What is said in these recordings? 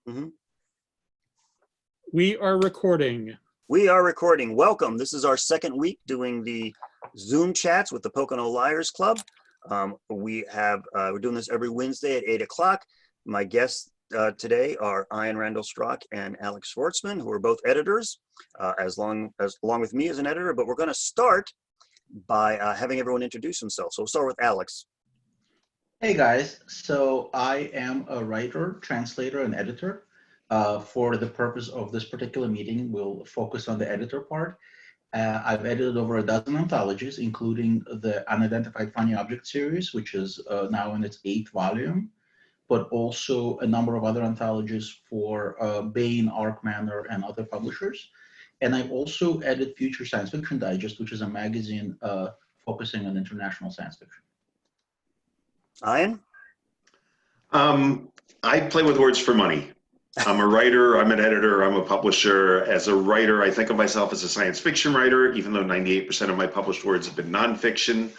Mm-hmm. We are recording. We are recording. Welcome. This is our second week doing the Zoom chats with the Pocono Liars Club. We're doing this every Wednesday at 8 o'clock. My guests today are Randal, Strock, and Alex Shvartsman, who are both editors, along with me as an editor. But we're going to start by having everyone introduce themselves. So we'll start with Alex. Hey guys, so I am a writer, translator, and editor. For the purpose of this particular meeting, we'll focus on the editor part. I've edited over a dozen anthologies, including the Unidentified Funny Object series, which is now in its 8th volume, but also a number of other anthologies for Bain, Arc Manor, and other publishers. And I also edit Future Science Fiction Digest, which is a magazine focusing on international science fiction. Ian? I play with words for money. I'm a writer, I'm an editor, I'm a publisher. As a writer, I think of myself as a science fiction writer, even though 98% of my published words have been nonfiction.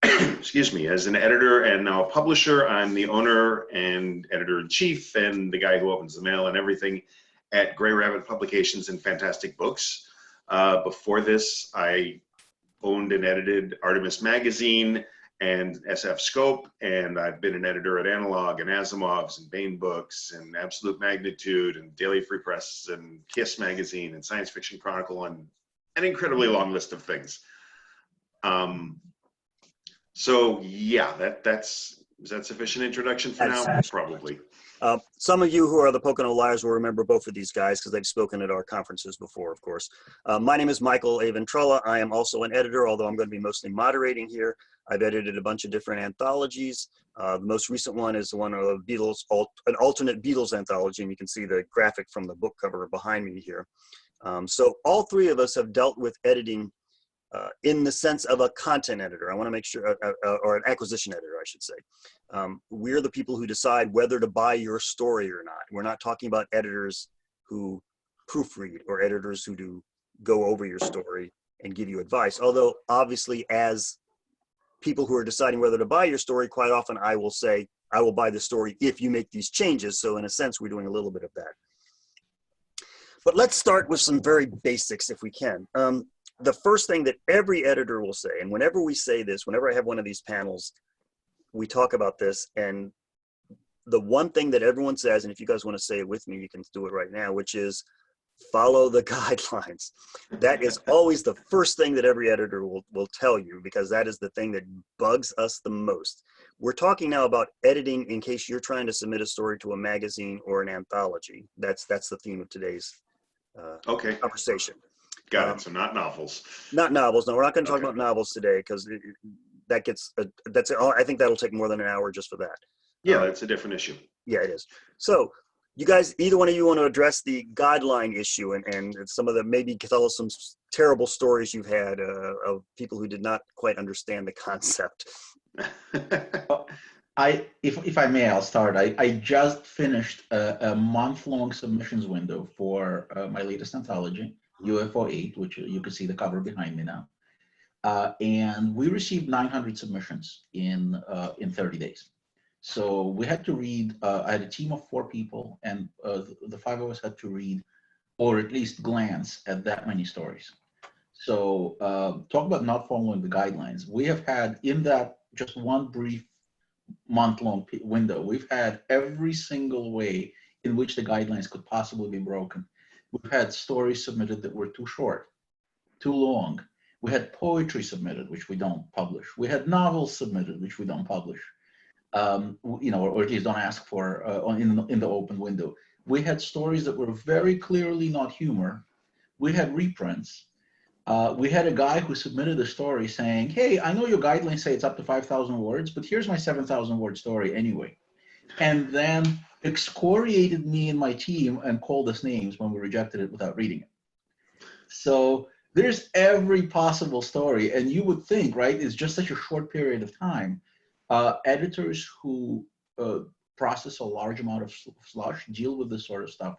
Excuse me. As an editor and now a publisher, I'm the owner and editor-in-chief and the guy who opens the mail and everything at Grey Rabbit Publications and Fantastic Books. Before this, I owned and edited Artemis Magazine and SF Scope, and I've been an editor at Analog and Asimov's and Bain Books and Absolute Magnitude and Daily Free Press and Kiss Magazine and Science Fiction Chronicle and an incredibly long list of things. So yeah, is that sufficient introduction for now? Probably. Some of you who are the Pocono Liars will remember both of these guys because they've spoken at our conferences before, of course. My name is Michael A. Ventrella. I am also an editor, although I'm going to be mostly moderating here. I've edited a bunch of different anthologies. The most recent one is one of the Beatles, an alternate Beatles anthology, and you can see the graphic from the book cover behind me here. So all three of us have dealt with editing in the sense of a content editor. I want to make sure, or an acquisition editor, I should say. We're the people who decide whether to buy your story or not. We're not talking about editors who proofread or editors who do go over your story and give you advice. Although obviously as people who are deciding whether to buy your story, quite often I will say, I will buy the story if you make these changes. So in a sense, we're doing a little bit of that. But let's start with some very basics if we can. The first thing that every editor will say, and whenever we say this, whenever I have one of these panels, we talk about this, and the one thing that everyone says, and if you guys want to say it with me, you can do it right now, which is follow the guidelines. That is always the first thing that every editor will tell you, because that is the thing that bugs us the most. We're talking now about editing in case you're trying to submit a story to a magazine or an anthology. That's the theme of today's conversation. Got it. So not novels. Not novels. No, we're not going to talk about novels today because that gets I think that'll take more than an hour just for that. Yeah, that's a different issue. Yeah, it is. So you guys, either one of you want to address the guideline issue and some of the, maybe tell us some terrible stories you've had of people who did not quite understand the concept. If I may, I'll start. I just finished a month-long submissions window for my latest anthology, UFO 8, which you can see the cover behind me now. And we received 900 submissions in 30 days. So we had to read, I had a team of 4 people, and the 5 of us had to read, or at least glance at that many stories. So talk about not following the guidelines. We have had, in that just one brief month-long window, we've had every single way in which the guidelines could possibly be broken. We've had stories submitted that were too short, too long. We had poetry submitted, which we don't publish. We had novels submitted, which we don't publish, or at least don't ask for in the open window. We had stories that were very clearly not humor. We had reprints. We had a guy who submitted a story saying, hey, I know your guidelines say it's up to 5,000 words, but here's my 7,000 word story anyway. And then excoriated me and my team and called us names when we rejected it without reading it. So there's every possible story. And you would think, right, it's just such a short period of time. Editors who process a large amount of slush deal with this sort of stuff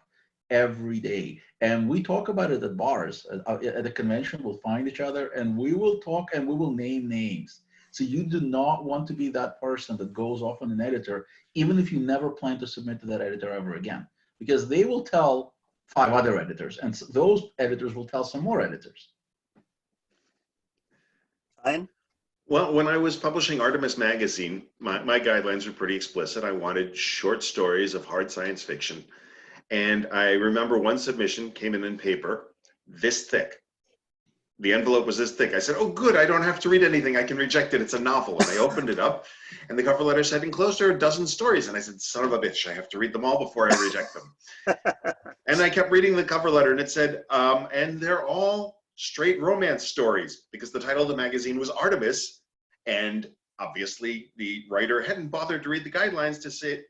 every day. And we talk about it at bars. At a convention, we'll find each other and we will talk and we will name names. So you do not want to be that person that goes off on an editor, even if you never plan to submit to that editor ever again. because they will tell 5 other editors, and those editors will tell some more editors. Ryan? Well, when I was publishing Artemis magazine, my guidelines were pretty explicit. I wanted short stories of hard science fiction. And I remember one submission came in paper this thick. The envelope was this thick. I said, oh, good, I don't have to read anything. I can reject it. It's a novel. And I opened it up, and the cover letter said, enclosed are a dozen stories. And I said, son of a bitch, I have to read them all before I reject them. And I kept reading the cover letter, and it said, and they're all straight romance stories, because the title of the magazine was Artemis. And obviously, the writer hadn't bothered to read the guidelines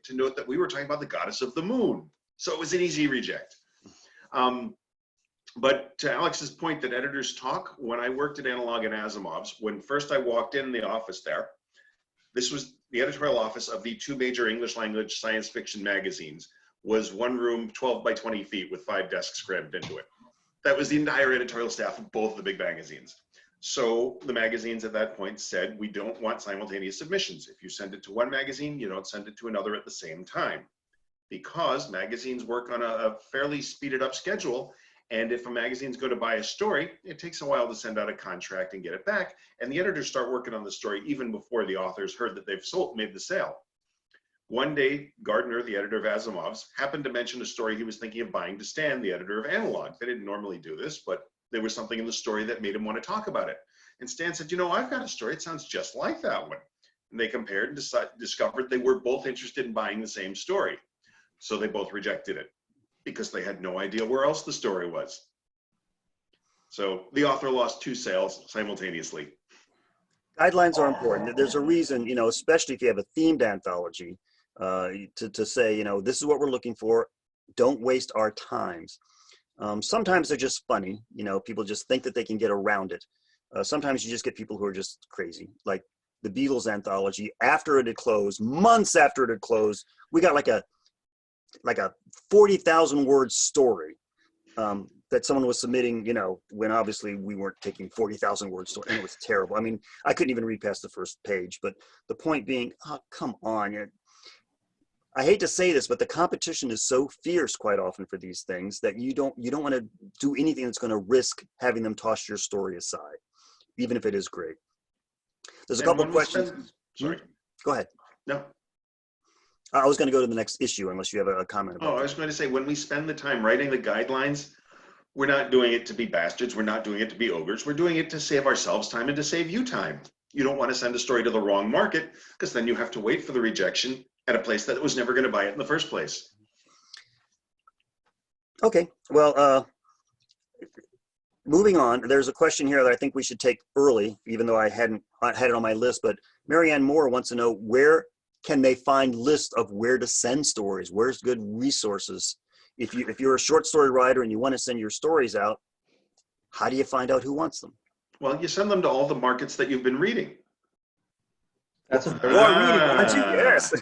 to note that we were talking about the goddess of the moon. So it was an easy reject. But to Alex's point that editors talk, when I worked at Analog and Asimov's, when first I walked in the office there, this was the editorial office of the 2 major English language science fiction magazines, was one room 12 by 20 feet with 5 desks crammed into it. That was the entire editorial staff of both of the big magazines. So the magazines at that point said, we don't want simultaneous submissions. If you send it to one magazine, you don't send it to another at the same time, because magazines work on a fairly speeded up schedule. And if a magazine's going to buy a story, it takes a while to send out a contract and get it back. And the editors start working on the story even before the authors heard that they've made the sale. One day, Gardner, the editor of Asimov's, happened to mention a story he was thinking of buying to Stan, the editor of Analog. They didn't normally do this, but there was something in the story that made him want to talk about it. And Stan said, you know, I've got a story. It sounds just like that one. And they compared and discovered they were both interested in buying the same story. So they both rejected it, because they had no idea where else the story was. So the author lost 2 sales simultaneously. Guidelines are important. There's a reason, you know, especially if you have a themed anthology, to say, you know, this is what we're looking for. Don't waste our times. Sometimes they're just funny. You know, people just think that they can get around it. Sometimes you just get people who are just crazy. Like the Beatles anthology, after it had closed, months after it had closed, we got like a 40,000 word story that someone was submitting, you know, when obviously we weren't taking 40,000 word story, and it was terrible. I mean, I couldn't even read past the first page, but the point being, oh, come on. I hate to say this, but the competition is so fierce quite often for these things that you don't want to do anything that's going to risk having them toss your story aside, even if it is great. There's a couple of questions. Sorry. Go ahead. No. I was going to go to the next issue unless you have a comment about I was going to say, when we spend the time writing the guidelines, we're not doing it to be bastards. We're not doing it to be ogres. We're doing it to save ourselves time and to save you time. You don't want to send a story to the wrong market, because then you have to wait for the rejection at a place that was never going to buy it in the first place. Okay, well, moving on, there's a question here that I think we should take early, even though I hadn't had it on my list, but Marianne Moore wants to know, where can they find lists of where to send stories? Where's good resources? If you're a short story writer and you want to send your stories out, how do you find out who wants them? Well, you send them to all the markets that you've been reading. That's a very yes.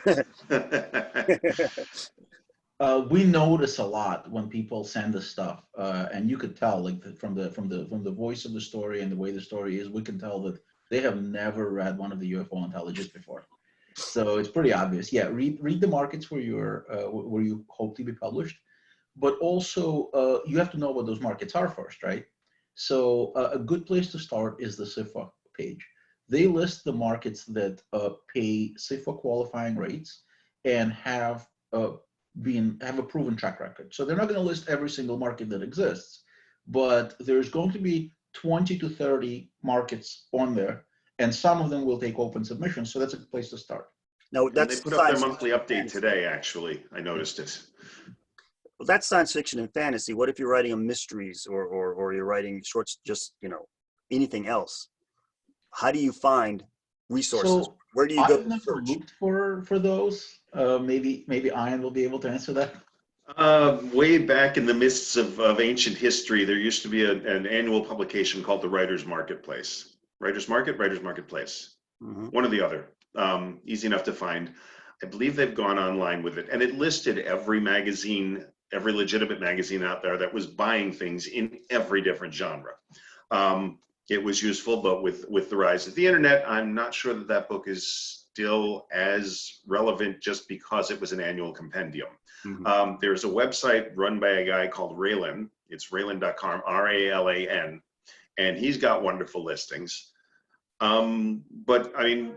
We notice a lot when people send us stuff, and you could tell, like from the voice of the story and the way the story is, we can tell that they have never read one of the UFO anthologies before. So it's pretty obvious. Yeah, read the markets where you hope to be published, but also you have to know what those markets are first, right? So a good place to start is the SIFA page. They list the markets that pay SIFA qualifying rates and have a proven track record. So they're not going to list every single market that exists, but there's going to be 20 to 30 markets on there, and some of them will take open submissions. So that's a place to start. No, they put up their monthly update today, actually. I noticed it. Well, that's science fiction and fantasy. What if you're writing a mysteries or you're writing shorts, just, you know, anything else? How do you find resources? So where do you go? I've never looked for those. Maybe Ian will be able to answer that. Way back in the mists of ancient history, there used to be an annual publication called the Writers' Marketplace. Writers' Marketplace. Mm-hmm. One or the other. Easy enough to find. I believe they've gone online with it, and it listed every magazine, every legitimate magazine out there that was buying things in every different genre. It was useful, but with the rise of the internet, I'm not sure that book is still as relevant just because it was an annual compendium. Mhm. There's a website run by a guy called Raylan. It's raylan.com, R-A-L-A-N, and he's got wonderful listings. But I mean,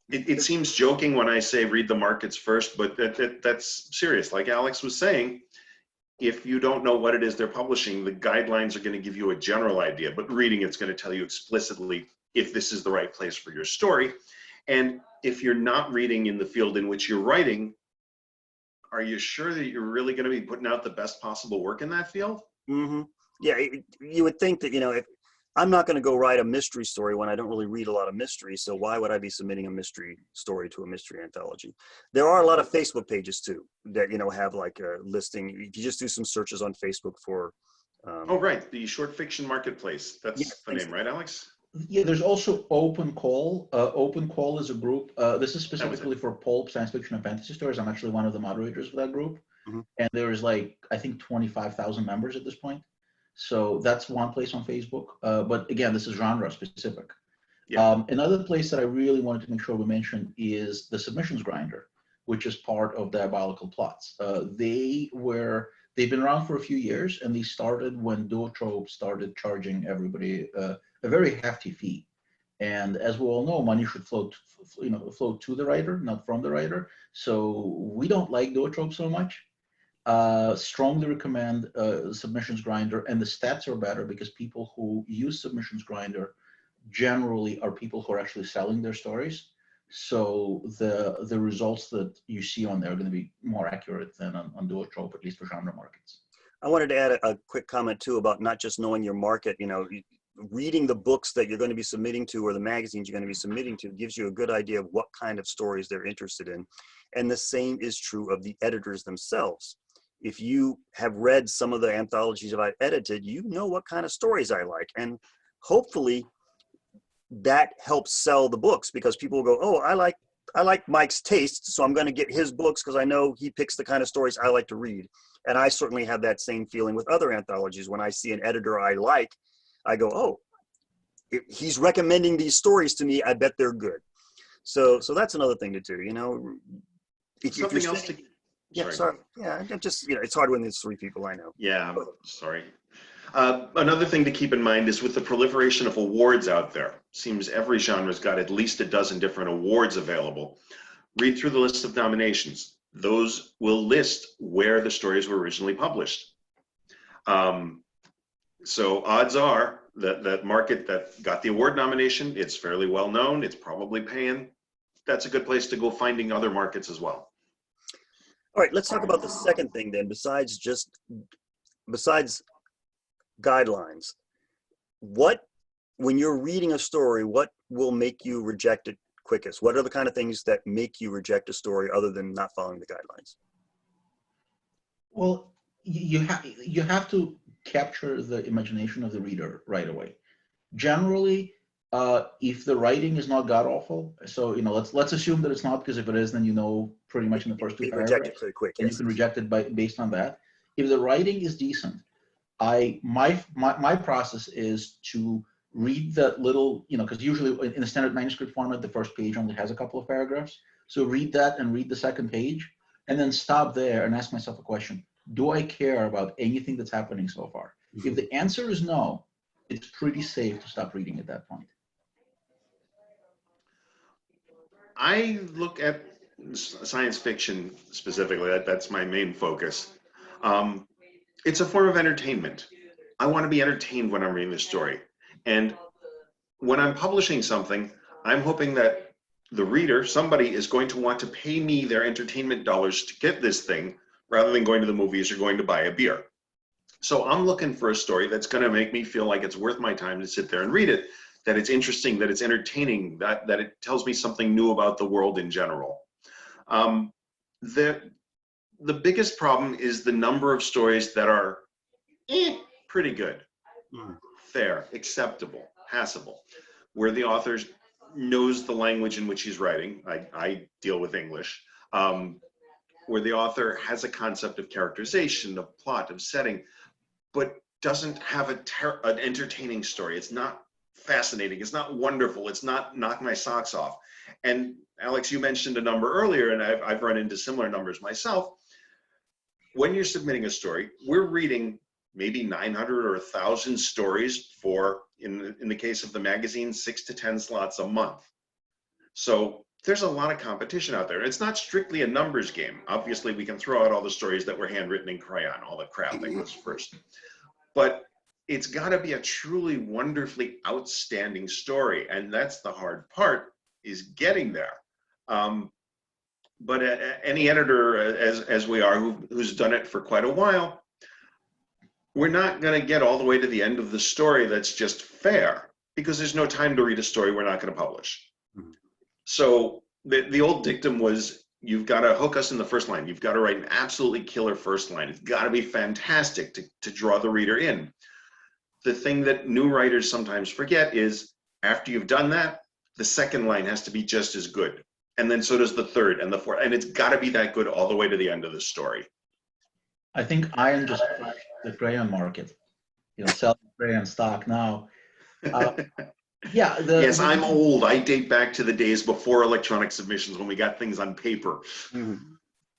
it seems joking when I say read the markets first, but that's serious. Like Alex was saying, if you don't know what it is they're publishing, the guidelines are going to give you a general idea, but reading it's going to tell you explicitly if this is the right place for your story. And if you're not reading in the field in which you're writing, are you sure that you're really going to be putting out the best possible work in that field? Mm-hmm. Yeah, you would think that, if I'm not going to go write a mystery story when I don't really read a lot of mystery, so why would I be submitting a mystery story to a mystery anthology? There are a lot of Facebook pages too that, have like a listing. If you just do some searches on Facebook for Oh, right, the short fiction marketplace. yeah, That's the name, right, Alex? Yeah, there's also Open Call. Open Call is a group. This is specifically for pulp, science fiction, and fantasy stories. I'm actually one of the moderators for that group. Mhm. And there's like, I think 25,000 members at this point. So that's one place on Facebook. But again, this is genre specific. Yeah. Another place that I really wanted to make sure we mention is the Submissions Grinder, which is part of Diabolical Plots. They've been around for a few years, and they started when Duotrope started charging everybody a very hefty fee. And as we all know, money should flow to the writer, not from the writer. So we don't like Duotrope so much. Strongly recommend Submissions Grinder, and the stats are better because people who use Submissions Grinder generally are people who are actually selling their stories. So the results that you see on there are going to be more accurate than on Duotrope, at least for genre markets. I wanted to add a quick comment too about not just knowing your market. Reading the books that you're going to be submitting to or the magazines you're going to be submitting to gives you a good idea of what kind of stories they're interested in. And the same is true of the editors themselves. If you have read some of the anthologies that I've edited, you know what kind of stories I like. And hopefully that helps sell the books, because people will go, oh, I like Mike's taste, so I'm going to get his books because I know he picks the kind of stories I like to read. And I certainly have that same feeling with other anthologies. When I see an editor I like, I go, oh, if he's recommending these stories to me, I bet they're good. So that's another thing to do. Something else to. Yeah, sorry. Yeah, just it's hard when there's three people. I know. Yeah, sorry. Another thing to keep in mind is with the proliferation of awards out there, seems every genre's got at least a dozen different awards available. Read through the list of nominations. Those will list where the stories were originally published. So odds are that market that got the award nomination, it's fairly well known, it's probably paying. That's a good place to go finding other markets as well. All right, let's talk about the second thing then, besides guidelines. When you're reading a story, what will make you reject it quickest? What are the kind of things that make you reject a story other than not following the guidelines? Well, you have to capture the imagination of the reader right away. Generally, if the writing is not god awful, so let's assume that it's not, because if it is, then pretty much in the first two paragraphs, reject it pretty quick, and yes. you can reject it based on that. If the writing is decent, my process is to read that little, because usually in a standard manuscript format, the first page only has a couple of paragraphs. So read that and read the second page, and then stop there and ask myself a question: do I care about anything that's happening so far? Mm-hmm. If the answer is no, it's pretty safe to stop reading at that point. I look at science fiction specifically. That's my main focus. It's a form of entertainment. I want to be entertained when I'm reading this story. And when I'm publishing something, I'm hoping that the reader, somebody, is going to want to pay me their entertainment dollars to get this thing, rather than going to the movies or going to buy a beer. So I'm looking for a story that's going to make me feel like it's worth my time to sit there and read it, that it's interesting, that it's entertaining, that it tells me something new about the world in general. The biggest problem is the number of stories that are pretty good, fair, acceptable, passable, where the author knows the language in which he's writing. I deal with English. Where the author has a concept of characterization, of plot, of setting, but doesn't have an entertaining story. It's not fascinating. It's not wonderful. It's not knock my socks off. And Alex, you mentioned a number earlier, and I've run into similar numbers myself. When you're submitting a story, we're reading maybe 900 or 1,000 stories for, in the case of the magazine, 6 to 10 slots a month. So there's a lot of competition out there. It's not strictly a numbers game. Obviously, we can throw out all the stories that were handwritten in crayon, all the crap that goes first. But it's got to be a truly wonderfully outstanding story. And that's the hard part, is getting there. But any editor, as we are, who's done it for quite a while, we're not going to get all the way to the end of the story that's just fair, because there's no time to read a story we're not going to publish. Mm-hmm. So the old dictum was, you've got to hook us in the first line. You've got to write an absolutely killer first line. It's got to be fantastic to draw the reader in. The thing that new writers sometimes forget is, after you've done that, the second line has to be just as good. And then so does the third and the fourth. And it's got to be that good all the way to the end of the story. I think Iron just crashed the crayon market. You know, selling crayon stock now. Yeah. Yes, I'm old. I date back to the days before electronic submissions, when we got things on paper. Mm-hmm.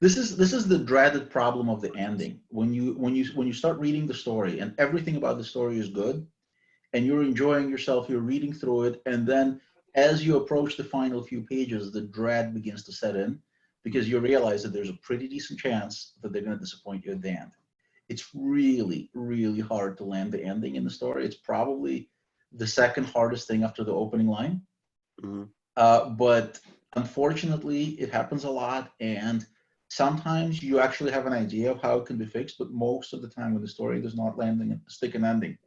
This is the dreaded problem of the ending. When you start reading the story and everything about the story is good, and you're enjoying yourself, you're reading through it, and then as you approach the final few pages, the dread begins to set in, because you realize that there's a pretty decent chance that they're going to disappoint you at the end. It's really, really hard to land the ending in the story. It's probably the second hardest thing after the opening line. Mm-hmm. But unfortunately, it happens a lot, and sometimes you actually have an idea of how it can be fixed, but most of the time when the story does not stick an ending,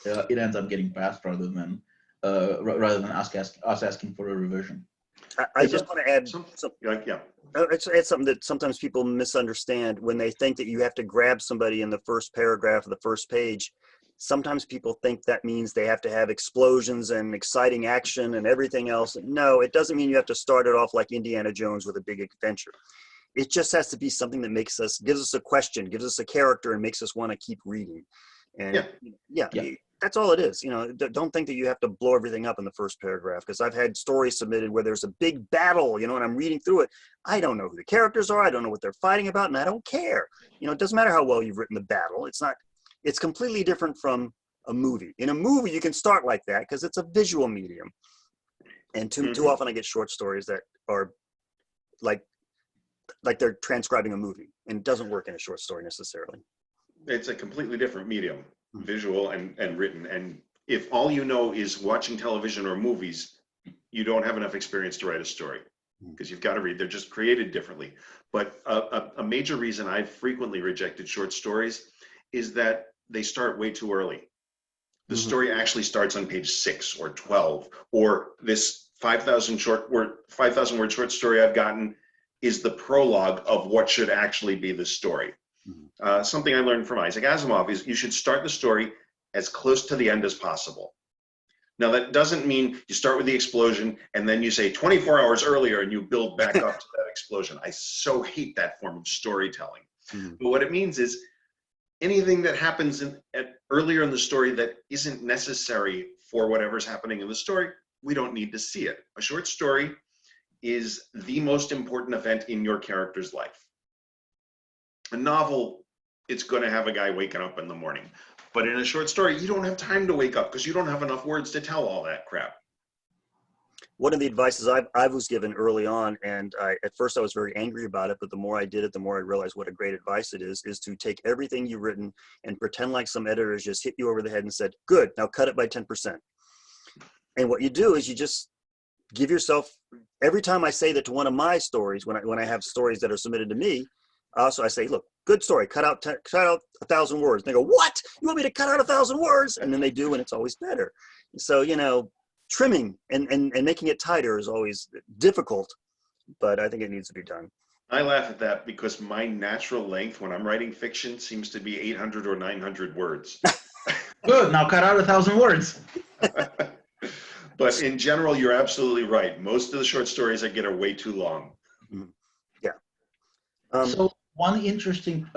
it ends up getting passed rather than us asking for a revision. I just want to add something. Yeah. It's something that sometimes people misunderstand when they think that you have to grab somebody in the first paragraph of the first page. Sometimes people think that means they have to have explosions and exciting action and everything else. No, it doesn't mean you have to start it off like Indiana Jones with a big adventure. It just has to be something that gives us a question, gives us a character, and makes us want to keep reading. And yeah. That's all it is. You know, don't think that you have to blow everything up in the first paragraph, because I've had stories submitted where there's a big battle, you know, and I'm reading through it. I don't know who the characters are. I don't know what they're fighting about, and I don't care. You know, it doesn't matter how well you've written the battle. It's completely different from a movie. In a movie, you can start like that because it's a visual medium. And too often I get short stories that are like they're transcribing a movie, and it doesn't work in a short story necessarily. It's a completely different medium, visual and written. And if all you know is watching television or movies, you don't have enough experience to write a story, because you've got to read. They're just created differently. But a major reason I've frequently rejected short stories is that they start way too early. The story actually starts on page 6 or 12, or this 5,000 word short story I've gotten is the prologue of what should actually be the story. Something I learned from Isaac Asimov is you should start the story as close to the end as possible. Now, that doesn't mean you start with the explosion and then you say 24 hours earlier and you build back up to that explosion. I so hate that form of storytelling. But what it means is anything that happens earlier in the story that isn't necessary for whatever's happening in the story, we don't need to see it. A short story is the most important event in your character's life. A novel, it's going to have a guy waking up in the morning. But in a short story, you don't have time to wake up because you don't have enough words to tell all that crap. One of the advices I was given early on, and at first I was very angry about it, but the more I did it, the more I realized what a great advice it is to take everything you've written and pretend like some editors just hit you over the head and said, good, now cut it by 10%. And what you do is you just give yourself, every time I say that to one of my stories, when I have stories that are submitted to me, so I say, look, good story, cut out 1,000 words. And they go, what? You want me to cut out 1,000 words? And then they do, and it's always better. So, you know, trimming and making it tighter is always difficult, but I think it needs to be done. I laugh at that because my natural length when I'm writing fiction seems to be 800 or 900 words. Good, now cut out 1,000 words. But in general, you're absolutely right. Most of the short stories I get are way too long. Yeah. So one interesting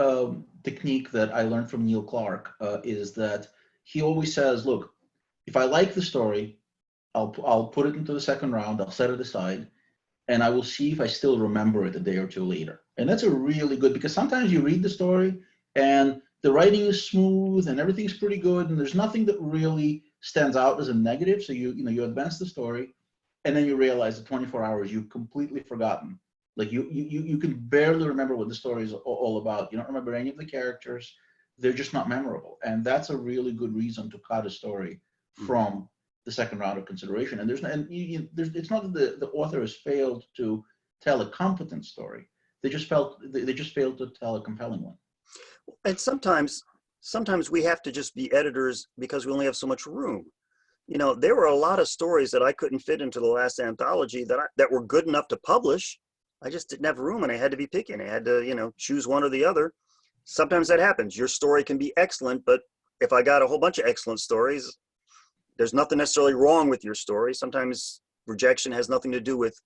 technique that I learned from Neil Clark is that he always says, look, if I like the story, I'll put it into the second round, I'll set it aside, and I will see if I still remember it a day or two later. And that's a really good, because sometimes you read the story and the writing is smooth and everything's pretty good and there's nothing that really stands out as a negative. So you advance the story and then you realize that 24 hours you've completely forgotten. Like you can barely remember what the story is all about. You don't remember any of the characters. They're just not memorable. And that's a really good reason to cut a story from the second round of consideration. And it's not that the author has failed to tell a competent story. They just failed to tell a compelling one. And sometimes we have to just be editors because we only have so much room. You know, there were a lot of stories that I couldn't fit into the last anthology that were good enough to publish. I just didn't have room and I had to be picky. I had to, choose one or the other. Sometimes that happens. Your story can be excellent, but if I got a whole bunch of excellent stories, there's nothing necessarily wrong with your story. Sometimes rejection has nothing to do with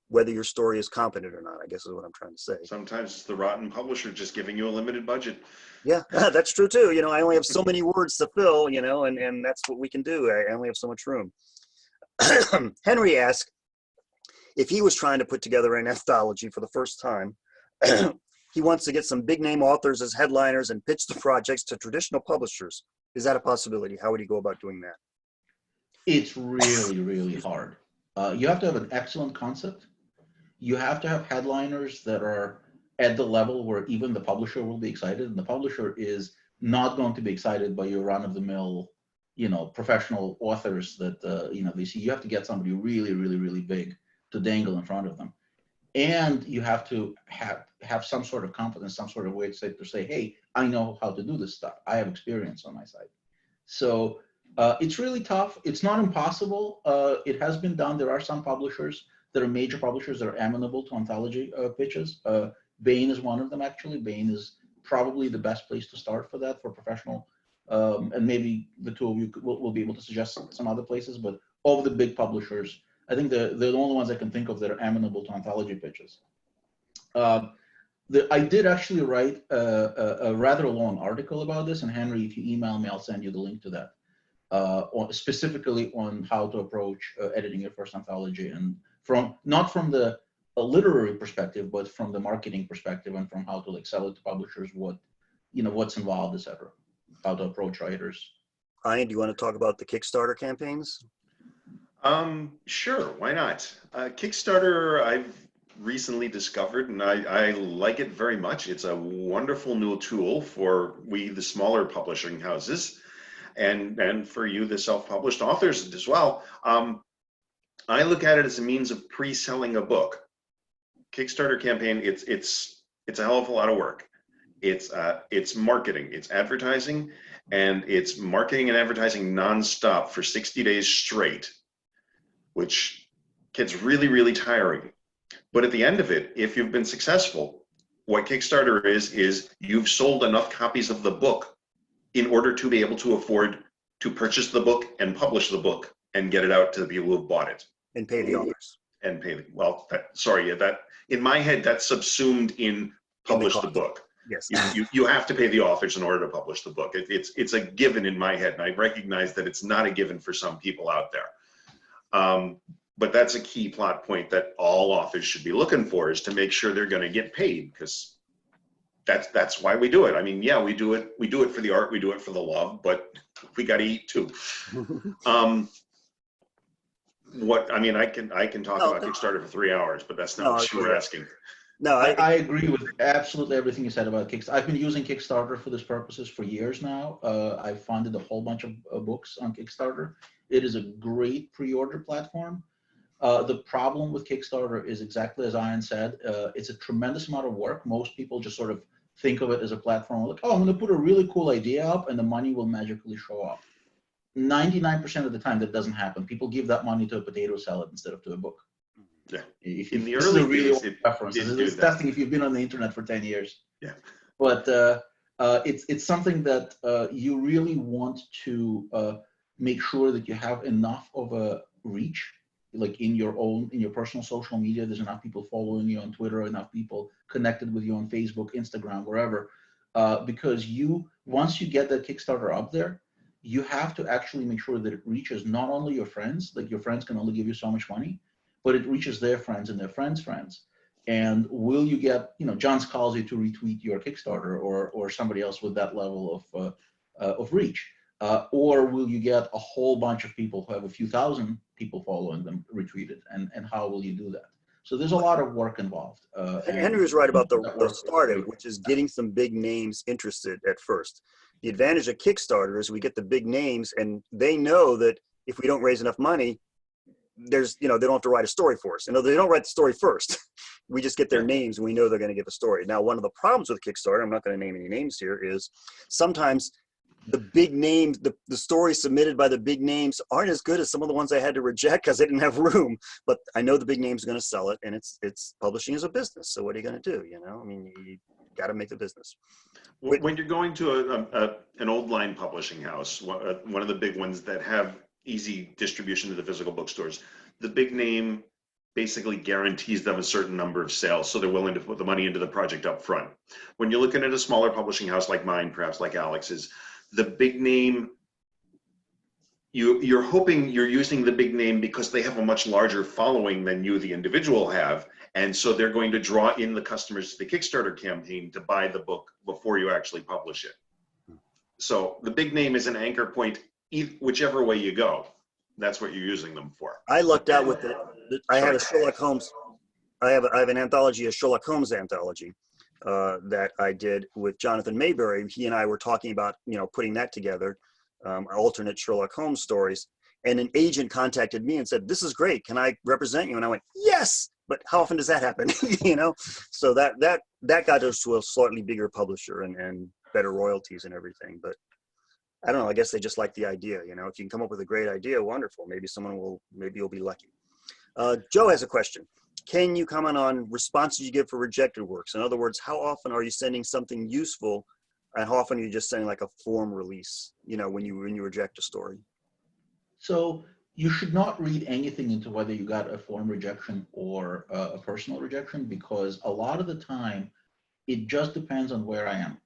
whether your story is competent or not, I guess is what I'm trying to say. Sometimes it's the rotten publisher just giving you a limited budget. Yeah, that's true too. I only have so many words to fill, and that's what we can do. I only have so much room. Henry asked if he was trying to put together an anthology for the first time. He wants to get some big name authors as headliners and pitch the projects to traditional publishers. Is that a possibility? How would he go about doing that? It's really, really hard. You have to have an excellent concept. You have to have headliners that are at the level where even the publisher will be excited, and the publisher is not going to be excited by your run-of-the-mill, professional authors that they see. You have to get somebody really, really, really big to dangle in front of them, and you have to have some sort of confidence, some sort of way to say, hey, I know how to do this stuff. I have experience on my side. So it's really tough. It's not impossible. It has been done. There are some publishers that are major publishers that are amenable to anthology pitches. Bain is one of them, actually. Bain is probably the best place to start for that, for professional. And maybe the two of you will be able to suggest some other places. But of the big publishers, I think they're the only ones I can think of that are amenable to anthology pitches. I did actually write a rather long article about this. And Henry, if you email me, I'll send you the link to that. Specifically on how to approach editing your first anthology, and not from the literary perspective, but from the marketing perspective, and from how to sell it to publishers, what's involved, etc. How to approach writers. Ian, do you want to talk about the Kickstarter campaigns? Sure, why not? Kickstarter, I've recently discovered, and I like it very much. It's a wonderful new tool for the smaller publishing houses, and for you, the self-published authors as well. I look at it as a means of pre-selling a book. Kickstarter campaign, it's a hell of a lot of work. It's marketing, it's advertising, and it's marketing and advertising nonstop for 60 days straight, which gets really, really tiring. But at the end of it, if you've been successful, what Kickstarter is you've sold enough copies of the book in order to be able to afford to purchase the book and publish the book and get it out to the people who have bought it. And pay the authors. And pay, that in my head, that's subsumed in publish the book. Yes. You have to pay the authors in order to publish the book. It's a given in my head, and I recognize that it's not a given for some people out there. But that's a key plot point that all authors should be looking for, is to make sure they're going to get paid, because that's why we do it. I mean, yeah, we do it for the art, we do it for the love, but we got to eat too. I can talk about Kickstarter for 3 hours, but that's not what you were asking. No, I agree with absolutely everything you said about Kickstarter. I've been using Kickstarter for these purposes for years now. I've funded a whole bunch of books on Kickstarter. It is a great pre-order platform. The problem with Kickstarter is exactly as Ian said. It's a tremendous amount of work. Most people just sort of think of it as a platform like, oh, I'm going to put a really cool idea up and the money will magically show up. 99% of the time that doesn't happen. People give that money to a potato salad instead of to a book. Yeah. In the early days, it's testing if you've been on the internet for 10 years. Yeah. But it's something that you really want to make sure that you have enough of a reach, like in your personal social media. There's enough people following you on Twitter, enough people connected with you on Facebook, Instagram, wherever, because once you get that Kickstarter up there, you have to actually make sure that it reaches not only your friends, like your friends can only give you so much money, but it reaches their friends and their friends' friends. And will you get, John Scalzi to retweet your Kickstarter or somebody else with that level of reach? Or will you get a whole bunch of people who have a few thousand people following them retweeted? And how will you do that? So there's a lot of work involved. Henry was right about the start of it, which is getting some big names interested at first. The advantage of Kickstarter is we get the big names, and they know that if we don't raise enough money, they don't have to write a story for us. They don't write the story first. We just get their names and we know they're going to give a story. Now, one of the problems with Kickstarter, I'm not going to name any names here, is sometimes the big names, the stories submitted by the big names aren't as good as some of the ones I had to reject because they didn't have room. But I know the big names are going to sell it, and it's publishing is a business. So what are you going to do? You got to make the business. When you're going to an old line publishing house, one of the big ones that have easy distribution to the physical bookstores, the big name basically guarantees them a certain number of sales, so they're willing to put the money into the project up front. When you're looking at a smaller publishing house like mine, perhaps like Alex's, the big name, you're hoping you're using the big name because they have a much larger following than you, the individual, have, and so they're going to draw in the customers to the Kickstarter campaign to buy the book before you actually publish it. So the big name is an anchor point, whichever way you go. That's what you're using them for. I lucked out with it. I had a Sherlock Holmes. I have an anthology, a Sherlock Holmes anthology that I did with Jonathan Mayberry. He and I were talking about putting that together, alternate Sherlock Holmes stories. And an agent contacted me and said, "This is great. Can I represent you?" And I went, "Yes." But how often does that happen? So that got us to a slightly bigger publisher and better royalties and everything. But I don't know. I guess they just like the idea. If you can come up with a great idea, wonderful. Maybe you'll be lucky. Joe has a question. Can you comment on responses you give for rejected works? In other words, how often are you sending something useful, and how often are you just sending like a form release? When you reject a story. So you should not read anything into whether you got a form rejection or a personal rejection, because a lot of the time, it just depends on where I am.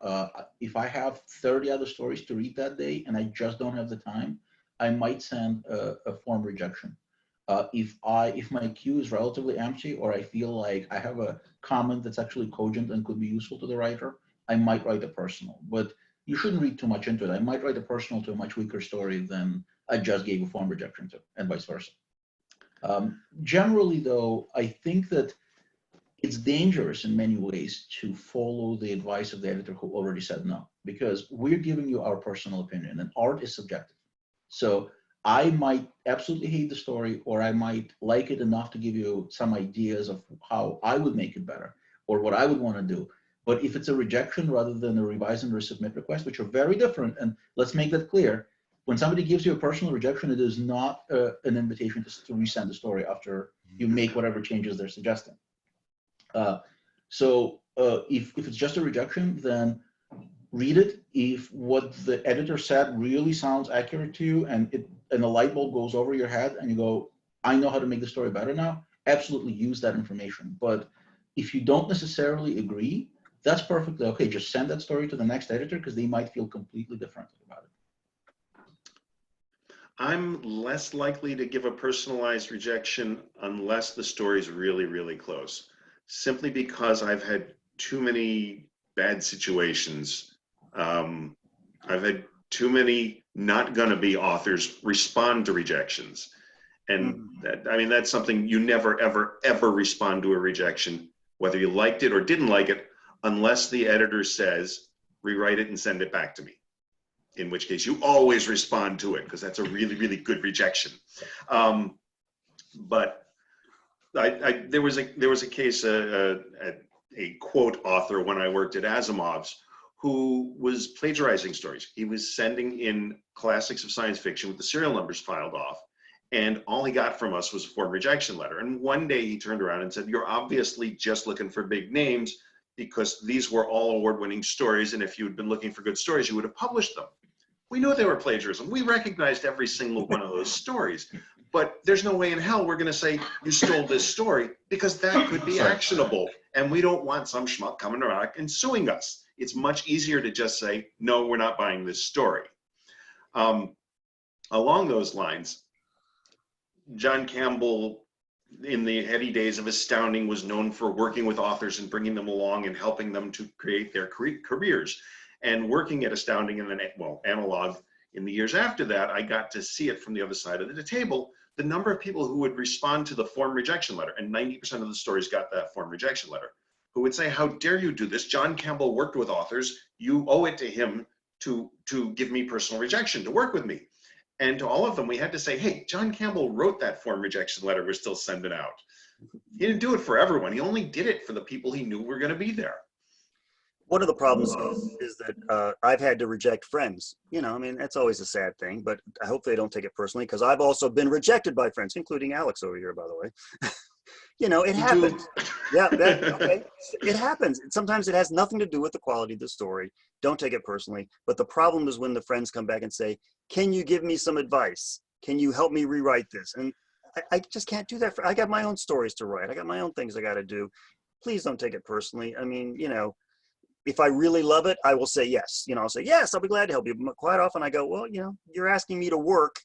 If I have 30 other stories to read that day and I just don't have the time, I might send a form rejection. If my queue is relatively empty, or I feel like I have a comment that's actually cogent and could be useful to the writer, I might write a personal. But you shouldn't read too much into it. I might write a personal to a much weaker story than I just gave a form rejection to, and vice versa. Generally, though, I think that it's dangerous in many ways to follow the advice of the editor who already said no, because we're giving you our personal opinion, and art is subjective. So I might absolutely hate the story, or I might like it enough to give you some ideas of how I would make it better or what I would want to do. But if it's a rejection rather than a revise and resubmit request, which are very different, and let's make that clear, when somebody gives you a personal rejection, it is not an invitation to resend the story after you make whatever changes they're suggesting. So if it's just a rejection, then read it. If what the editor said really sounds accurate to you, and a light bulb goes over your head and you go, I know how to make the story better now, absolutely use that information. But if you don't necessarily agree, that's perfectly okay. Just send that story to the next editor, because they might feel completely differently about it. I'm less likely to give a personalized rejection unless the story is really, really close, simply because I've had too many bad situations. I've had too many not gonna be authors respond to rejections. And that's something you never, ever, ever respond to a rejection, whether you liked it or didn't like it, unless the editor says, rewrite it and send it back to me. In which case you always respond to it, because that's a really, really good rejection. But there was a case, a quote author when I worked at Asimov's, who was plagiarizing stories. He was sending in classics of science fiction with the serial numbers filed off, and all he got from us was a form rejection letter. And one day he turned around and said, "You're obviously just looking for big names, because these were all award-winning stories, and if you had been looking for good stories, you would have published them." We knew they were plagiarism. We recognized every single one of those stories, but there's no way in hell we're going to say you stole this story, because that could be actionable, and we don't want some schmuck coming around and suing us. It's much easier to just say, no, we're not buying this story. Along those lines, John Campbell, in the heady days of Astounding, was known for working with authors and bringing them along and helping them to create their careers. And working at Astounding and then, well, Analog, in the years after that, I got to see it from the other side of the table, the number of people who would respond to the form rejection letter, and 90% of the stories got that form rejection letter, who would say, how dare you do this? John Campbell worked with authors. You owe it to him to give me personal rejection, to work with me. And to all of them, we had to say, hey, John Campbell wrote that form rejection letter we're still sending out. He didn't do it for everyone. He only did it for the people he knew were going to be there. One of the problems is that I've had to reject friends. You know, I mean, that's always a sad thing, but I hope they don't take it personally, because I've also been rejected by friends, including Alex over here, by the way. You know, it happens. Yeah, okay. It happens. Sometimes it has nothing to do with the quality of the story. Don't take it personally. But the problem is when the friends come back and say, can you give me some advice? Can you help me rewrite this? And I just can't do that. I got my own stories to write. I got my own things I got to do. Please don't take it personally. I mean, you know, if I really love it, I will say yes. You know, I'll say, yes, I'll be glad to help you. But quite often I go, well, you know, you're asking me to work.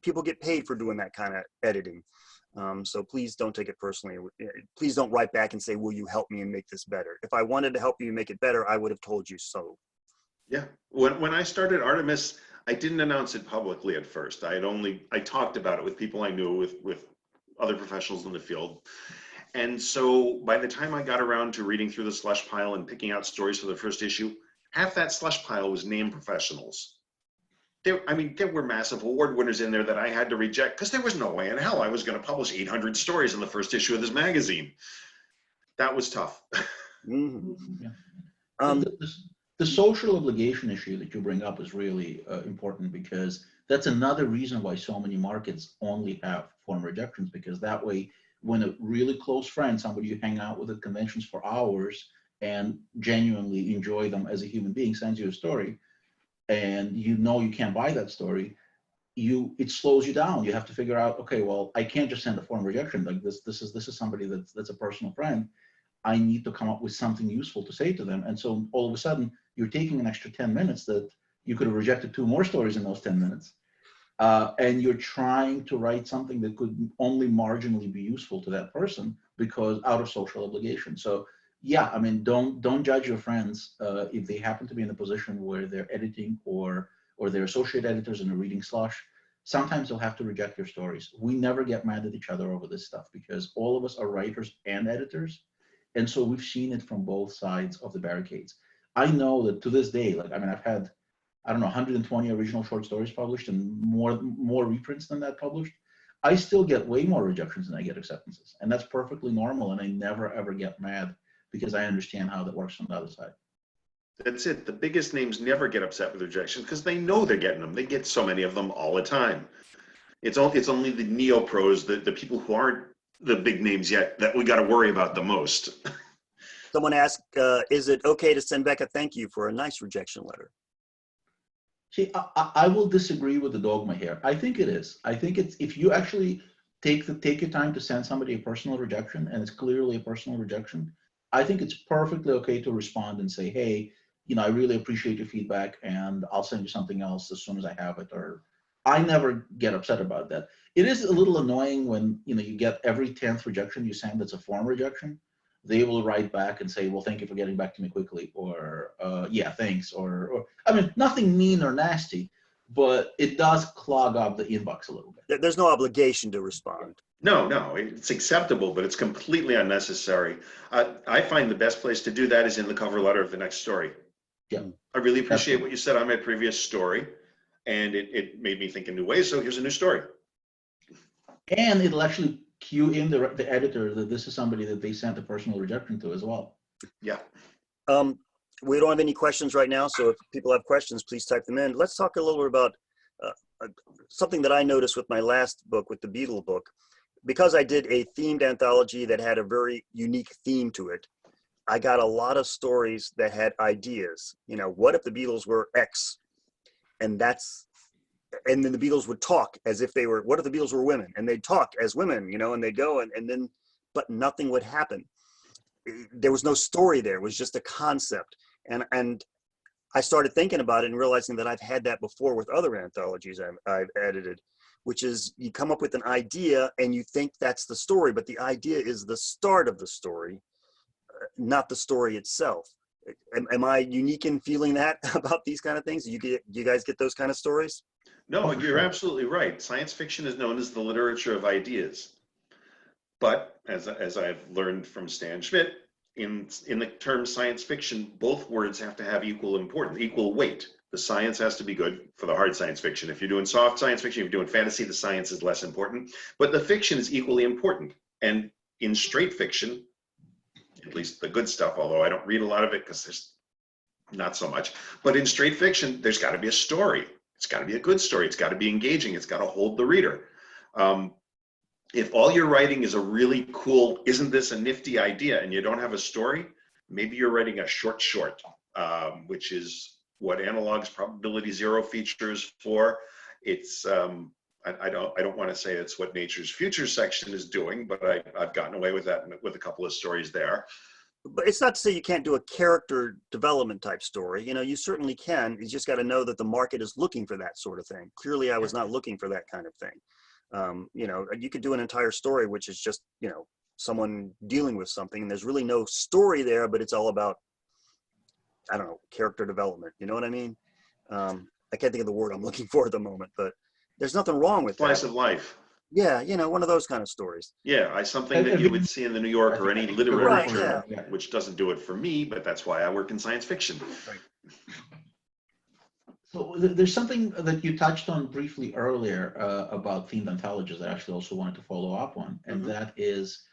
People get paid for doing that kind of editing. So please don't take it personally. Please don't write back and say, will you help me and make this better? If I wanted to help you make it better, I would have told you so. Yeah. When I started Artemis, I didn't announce it publicly at first. I talked about it with people I knew, with other professionals in the field. And so by the time I got around to reading through the slush pile and picking out stories for the first issue, half that slush pile was named professionals. There were massive award winners in there that I had to reject because there was no way in hell I was going to publish 800 stories in the first issue of this magazine. That was tough. Mm-hmm. Yeah. The social obligation issue that you bring up is really important, because that's another reason why so many markets only have form rejections, because that way, when a really close friend, somebody you hang out with at conventions for hours and genuinely enjoy them as a human being, sends you a story, and you know you can't buy that story, it slows you down. You have to figure out, okay, well, I can't just send a form rejection. Like this is somebody that's a personal friend. I need to come up with something useful to say to them. And so all of a sudden, you're taking an extra 10 minutes that you could have rejected 2 more stories in those 10 minutes. And you're trying to write something that could only marginally be useful to that person, because out of social obligation. So yeah, I mean, don't judge your friends if they happen to be in a position where they're editing or they're associate editors and are reading slush. Sometimes they'll have to reject your stories. We never get mad at each other over this stuff, because all of us are writers and editors. And so we've seen it from both sides of the barricades. I know that to this day, like, I mean, I've had, I don't know, 120 original short stories published and more reprints than that published. I still get way more rejections than I get acceptances. And that's perfectly normal. And I never, ever get mad, because I understand how that works from the other side. That's it. The biggest names never get upset with rejection because they know they're getting them. They get so many of them all the time. It's only the neo-pros, the people who aren't the big names yet, that we got to worry about the most. Someone asked, is it okay to send back a thank you for a nice rejection letter? See, I will disagree with the dogma here. I think it is. I think it's, if you actually take your time to send somebody a personal rejection, and it's clearly a personal rejection, I think it's perfectly okay to respond and say, hey, you know, I really appreciate your feedback, and I'll send you something else as soon as I have it. Or I never get upset about that. It is a little annoying when, you know, you get every 10th rejection you send that's a form rejection. They will write back and say, well, thank you for getting back to me quickly, or yeah, thanks, or I mean, nothing mean or nasty, but it does clog up the inbox a little bit. There's no obligation to respond. No, it's acceptable, but it's completely unnecessary. I find the best place to do that is in the cover letter of the next story. Yeah. I really appreciate what you said on my previous story, and it made me think in new ways, so here's a new story. And it'll actually cue in the editor that this is somebody that they sent a personal rejection to as well. Yeah. We don't have any questions right now, so if people have questions, please type them in. Let's talk a little bit about something that I noticed with my last book, with the Beatle book. Because I did a themed anthology that had a very unique theme to it, I got a lot of stories that had ideas. You know, what if the Beatles were X? And then the Beatles would talk as if they were, what if the Beatles were women? And they'd talk as women, you know, and they'd go and then, but nothing would happen. There was no story there. It was just a concept. And I started thinking about it and realizing that I've had that before with other anthologies I've edited, which is you come up with an idea and you think that's the story, but the idea is the start of the story, not the story itself. Am I unique in feeling that about these kind of things? Do you guys get those kind of stories? No, Oh, for you're sure. absolutely right. Science fiction is known as the literature of ideas. But as I've learned from Stan Schmidt, in the term science fiction, both words have to have equal importance, equal weight. The science has to be good for the hard science fiction. If you're doing soft science fiction, if you're doing fantasy, the science is less important. But the fiction is equally important. And in straight fiction, at least the good stuff, although I don't read a lot of it because there's not so much. But in straight fiction, there's got to be a story. It's got to be a good story. It's got to be engaging. It's got to hold the reader. If all you're writing is a really cool, isn't this a nifty idea, and you don't have a story, maybe you're writing a short, which is what Analog's Probability Zero features for. It's I don't want to say it's what Nature's Futures section is doing, but I've gotten away with that with a couple of stories there. But it's not to say you can't do a character development type story. You know, you certainly can. You just got to know that the market is looking for that sort of thing. Clearly, I was not looking for that kind of thing. You know, you could do an entire story, which is just, you know, someone dealing with something. And there's really no story there, but it's all about, I don't know, character development. You know what I mean? I can't think of the word I'm looking for at the moment, but there's nothing wrong with Slice that. of life. Yeah, you know, one of those kind of stories. Yeah, something that you would see in the New Yorker or any literary Right, journal, yeah. which doesn't do it for me, but that's why I work in science fiction. Right. So there's something that you touched on briefly earlier about themed anthologies that I actually also wanted to follow up on, and that is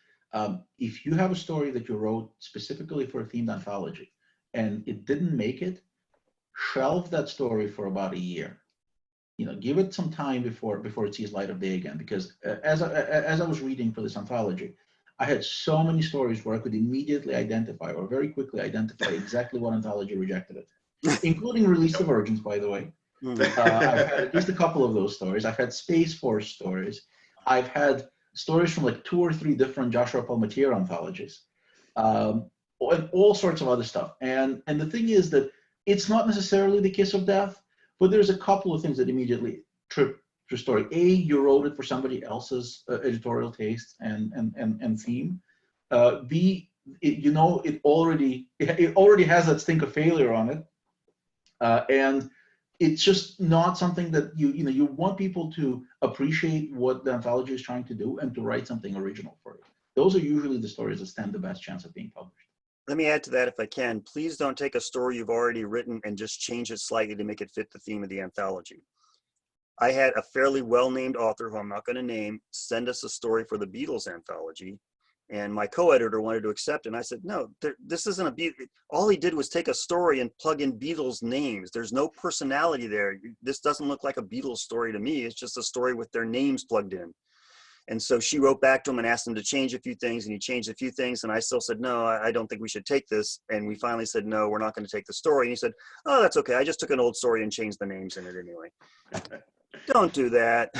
if you have a story that you wrote specifically for a themed anthology and it didn't make it, shelve that story for about a year. You know, give it some time before it sees light of day again. Because as I was reading for this anthology, I had so many stories where I could immediately identify or very quickly identify exactly what anthology rejected it, including Release the Virgins, by the way. I've had at least a couple of those stories. I've had Space Force stories. I've had stories from like 2 or 3 different Joshua Palmatier anthologies, and all sorts of other stuff. And the thing is that it's not necessarily the kiss of death, but there's a couple of things that immediately trip your story. A, you wrote it for somebody else's editorial taste and theme. B, it already has that stink of failure on it, and it's just not something that you want people to appreciate what the anthology is trying to do and to write something original for it. Those are usually the stories that stand the best chance of being published. Let me add to that if I can. Please don't take a story you've already written and just change it slightly to make it fit the theme of the anthology. I had a fairly well-named author, who I'm not going to name, send us a story for the Beatles anthology, and my co-editor wanted to accept it, and I said, no, this isn't a Beatles. All he did was take a story and plug in Beatles names. There's no personality there. This doesn't look like a Beatles story to me. It's just a story with their names plugged in. And so she wrote back to him and asked him to change a few things, and he changed a few things, and I still said, no, I don't think we should take this. And we finally said, no, we're not going to take the story. And he said, oh, that's okay. I just took an old story and changed the names in it anyway. Don't do that.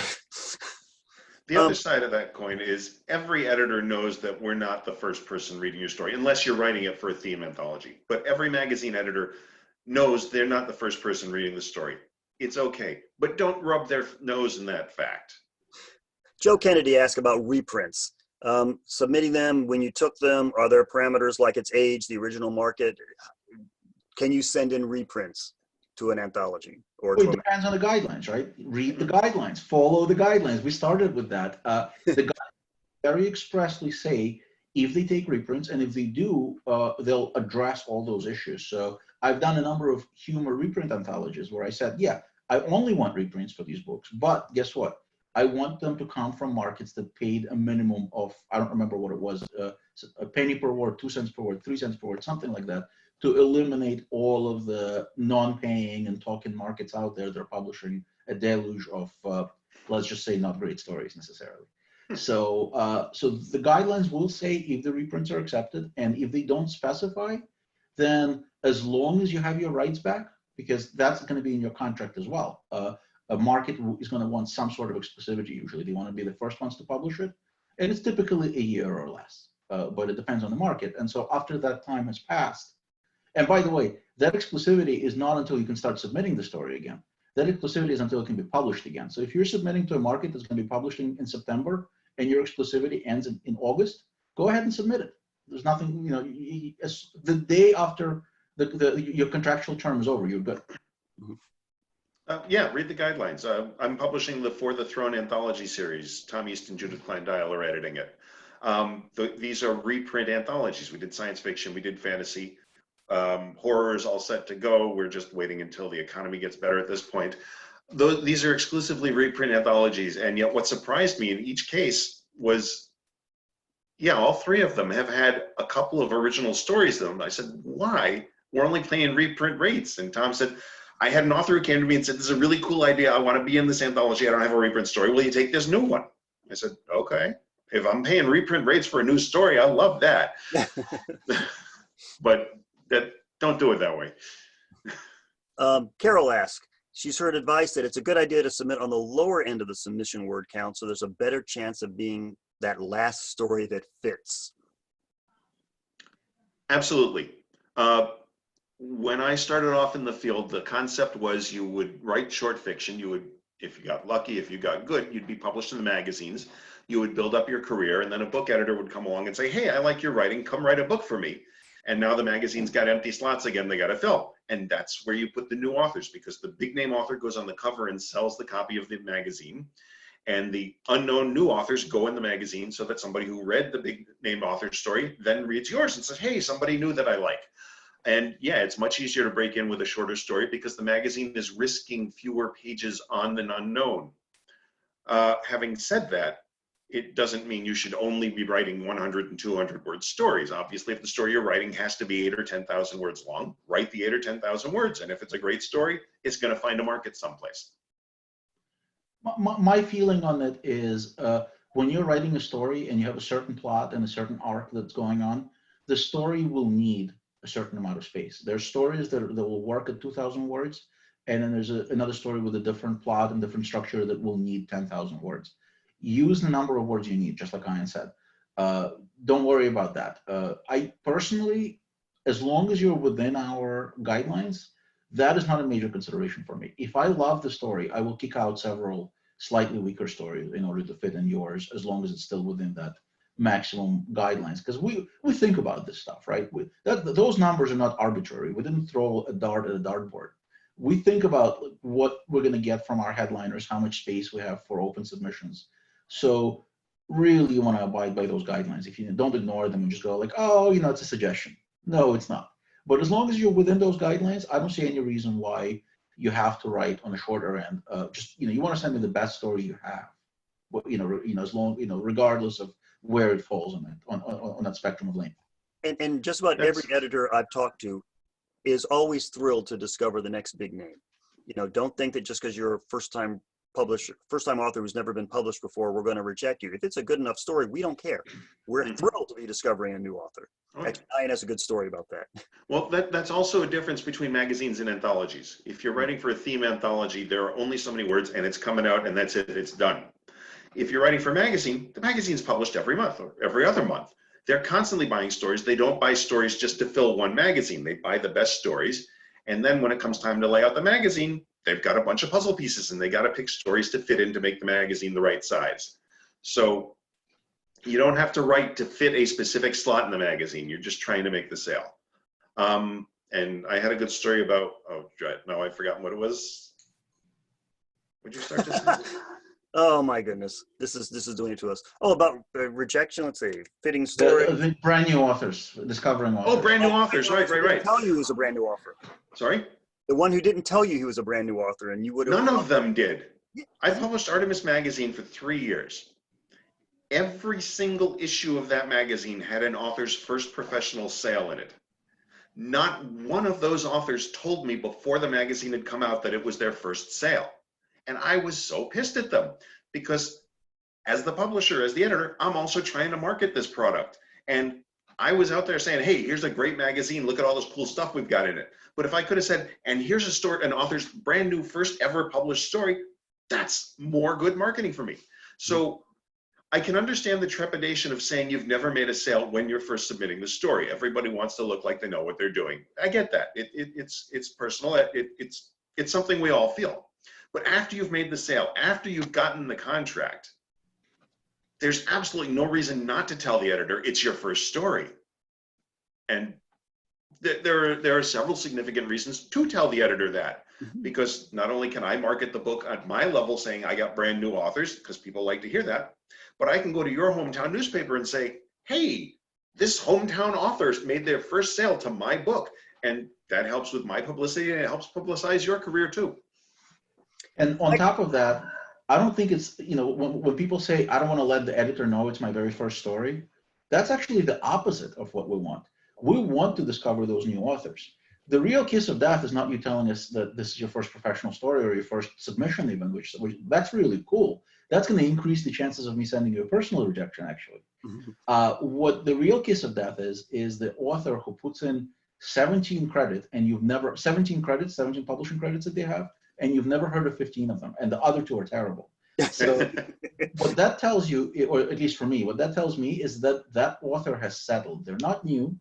The other side of that coin is every editor knows that we're not the first person reading your story, unless you're writing it for a theme anthology. But every magazine editor knows they're not the first person reading the story. It's okay, but don't rub their nose in that fact. Joe Kennedy asked about reprints. Submitting them, when you took them, are there parameters like its age, the original market? Can you send in reprints to an anthology? Or Well, it depends on the guidelines, right? Read the guidelines, follow the guidelines. We started with that. The guidelines very expressly say if they take reprints, and if they do, they'll address all those issues. So I've done a number of humor reprint anthologies where I said, yeah, I only want reprints for these books, but guess what? I want them to come from markets that paid a minimum of, I don't remember what it was, a penny per word, 2 cents per word, 3 cents per word, something like that, to eliminate all of the non-paying and token markets out there that are publishing a deluge of, let's just say, not great stories necessarily. So, so the guidelines will say if the reprints are accepted, and if they don't specify, then as long as you have your rights back, because that's going to be in your contract as well. A market is going to want some sort of exclusivity. Usually they want to be the first ones to publish it, and it's typically a year or less, but it depends on the market. And so after that time has passed, And by the way, that exclusivity is not until you can start submitting the story again. That exclusivity is until it can be published again. So if you're submitting to a market that's going to be published in September and your exclusivity ends in August, go ahead and submit it. There's nothing, you know, the day after your contractual term is over, you're good. Yeah, read the guidelines. I'm publishing the For the Throne anthology series. Tom East and Judith Klein-Dial are editing it. These are reprint anthologies. We did science fiction, we did fantasy. Horror is all set to go. We're just waiting until the economy gets better at this point. These are exclusively reprint anthologies, and yet what surprised me in each case was, yeah, all three of them have had a couple of original stories in them. I said, why? We're only paying reprint rates. And Tom said, I had an author who came to me and said, this is a really cool idea. I want to be in this anthology. I don't have a reprint story. Will you take this new one? I said, okay. If I'm paying reprint rates for a new story, I love that. But don't do it that way. Carol asks, she's heard advice that it's a good idea to submit on the lower end of the submission word count so there's a better chance of being that last story that fits. Absolutely. When I started off in the field, the concept was you would write short fiction. You would, if you got lucky, if you got good, you'd be published in the magazines. You would build up your career, and then a book editor would come along and say, hey, I like your writing, come write a book for me. And now the magazine's got empty slots again, they got to fill. And that's where you put the new authors, because the big name author goes on the cover and sells the copy of the magazine. And the unknown new authors go in the magazine so that somebody who read the big name author's story then reads yours and says, hey, somebody new that I like. And yeah, it's much easier to break in with a shorter story because the magazine is risking fewer pages on an unknown. Having said that, it doesn't mean you should only be writing 100 and 200 word stories. Obviously, if the story you're writing has to be 8,000 or 10,000 words long, write the 8,000 or 10,000 words. And if it's a great story, it's going to find a market someplace. My feeling on it is when you're writing a story and you have a certain plot and a certain arc that's going on, the story will need a certain amount of space. There's stories that will work at 2,000 words, and then there's another story with a different plot and different structure that will need 10,000 words. Use the number of words you need, just like Ian said. Don't worry about that. I personally, as long as you're within our guidelines, that is not a major consideration for me. If I love the story, I will kick out several slightly weaker stories in order to fit in yours, as long as it's still within that maximum guidelines. Because we think about this stuff, right? Those numbers are not arbitrary. We didn't throw a dart at a dartboard. We think about what we're going to get from our headliners, how much space we have for open submissions. So really you want to abide by those guidelines. If you don't ignore them and just go like, oh, you know, it's a suggestion. No, it's not. But as long as you're within those guidelines, I don't see any reason why you have to write on a shorter end. Just, you know, you want to send me the best story you have. Well, as long, regardless of where it falls on that spectrum of length. And just about every editor I've talked to is always thrilled to discover the next big name. You know, don't think that just because you're a first-time author who's never been published before, we're going to reject you. If it's a good enough story, we don't care. We're thrilled to be discovering a new author. Actually, Ian has a good story about that. Well, that's also a difference between magazines and anthologies. If you're writing for a theme anthology, there are only so many words and it's coming out and that's it, it's done. If you're writing for a magazine, the magazine's published every month or every other month. They're constantly buying stories. They don't buy stories just to fill one magazine. They buy the best stories. And then when it comes time to lay out the magazine, they've got a bunch of puzzle pieces and they got to pick stories to fit in to make the magazine the right size. So you don't have to write to fit a specific slot in the magazine. You're just trying to make the sale. And I had a good story about, oh, no, I've forgotten what it was. Would you start to say? Oh my goodness, this is doing it to us. Oh, about rejection. Let's see, fitting story. The brand new authors, discovering authors. Oh, brand new authors, right. Tell you he was a brand new author. Sorry? The one who didn't tell you he was a brand new author, and you would have. None of them did. I published Artemis Magazine for 3 years. Every single issue of that magazine had an author's first professional sale in it. Not one of those authors told me before the magazine had come out that it was their first sale. And I was so pissed at them because as the publisher, as the editor, I'm also trying to market this product. And I was out there saying, hey, here's a great magazine. Look at all this cool stuff we've got in it. But if I could have said, and here's a story, an author's brand new first ever published story, that's more good marketing for me. So I can understand the trepidation of saying you've never made a sale when you're first submitting the story. Everybody wants to look like they know what they're doing. I get that. It's personal. It's something we all feel. But after you've made the sale, after you've gotten the contract, there's absolutely no reason not to tell the editor it's your first story. And there are several significant reasons to tell the editor that, because not only can I market the book at my level saying I got brand new authors, because people like to hear that, but I can go to your hometown newspaper and say, hey, this hometown author made their first sale to my book. And that helps with my publicity, and it helps publicize your career too. And on top of that, I don't think it's, you know, when people say, I don't want to let the editor know it's my very first story, that's actually the opposite of what we want. We want to discover those new authors. The real kiss of death is not you telling us that this is your first professional story or your first submission even, which that's really cool. That's going to increase the chances of me sending you a personal rejection, actually. What the real kiss of death is the author who puts in 17 credits and you've never, 17 publishing credits that they have, and you've never heard of 15 of them, and the other 2 are terrible. So what that tells you, or at least for me, what that tells me is that that author has settled. They're not new.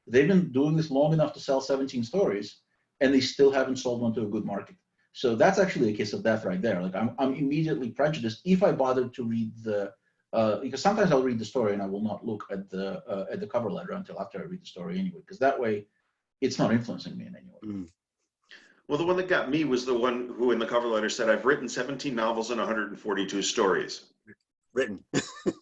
They've been doing this long enough to sell 17 stories, and they still haven't sold one to a good market. So that's actually a kiss of death right there. Like I'm immediately prejudiced if I bothered to read the, because sometimes I'll read the story and I will not look at the cover letter until after I read the story anyway, because that way it's not influencing me in any way. Well, the one that got me was the one who in the cover letter said, I've written 17 novels and 142 stories. Written.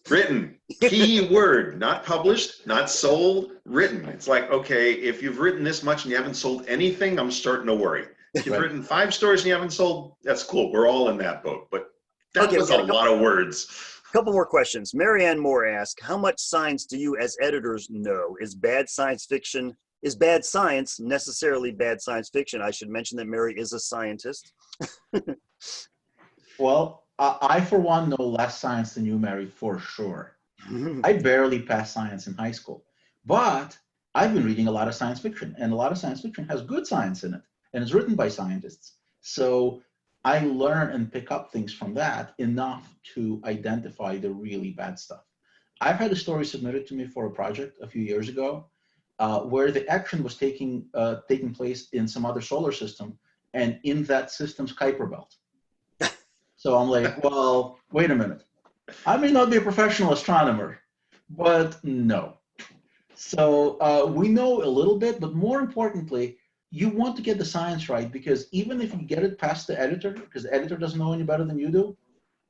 Written. Key word. Not published, not sold, written. It's like, okay, if you've written this much and you haven't sold anything, I'm starting to worry. If you've written 5 stories and you haven't sold, that's cool. We're all in that boat. But that was a lot of words. A couple more questions. Marianne Moore asked, how much science do you as editors know? Is bad science necessarily bad science fiction? I should mention that Mary is a scientist. Well, I for one know less science than you, Mary, for sure. I barely passed science in high school, but I've been reading a lot of science fiction, and a lot of science fiction has good science in it, and it's written by scientists. So I learn and pick up things from that enough to identify the really bad stuff. I've had a story submitted to me for a project a few years ago where the action was taking place in some other solar system and in that system's Kuiper belt. So I'm like, well, wait a minute. I may not be a professional astronomer, but no. So we know a little bit, but more importantly, you want to get the science right, because even if you get it past the editor, because the editor doesn't know any better than you do,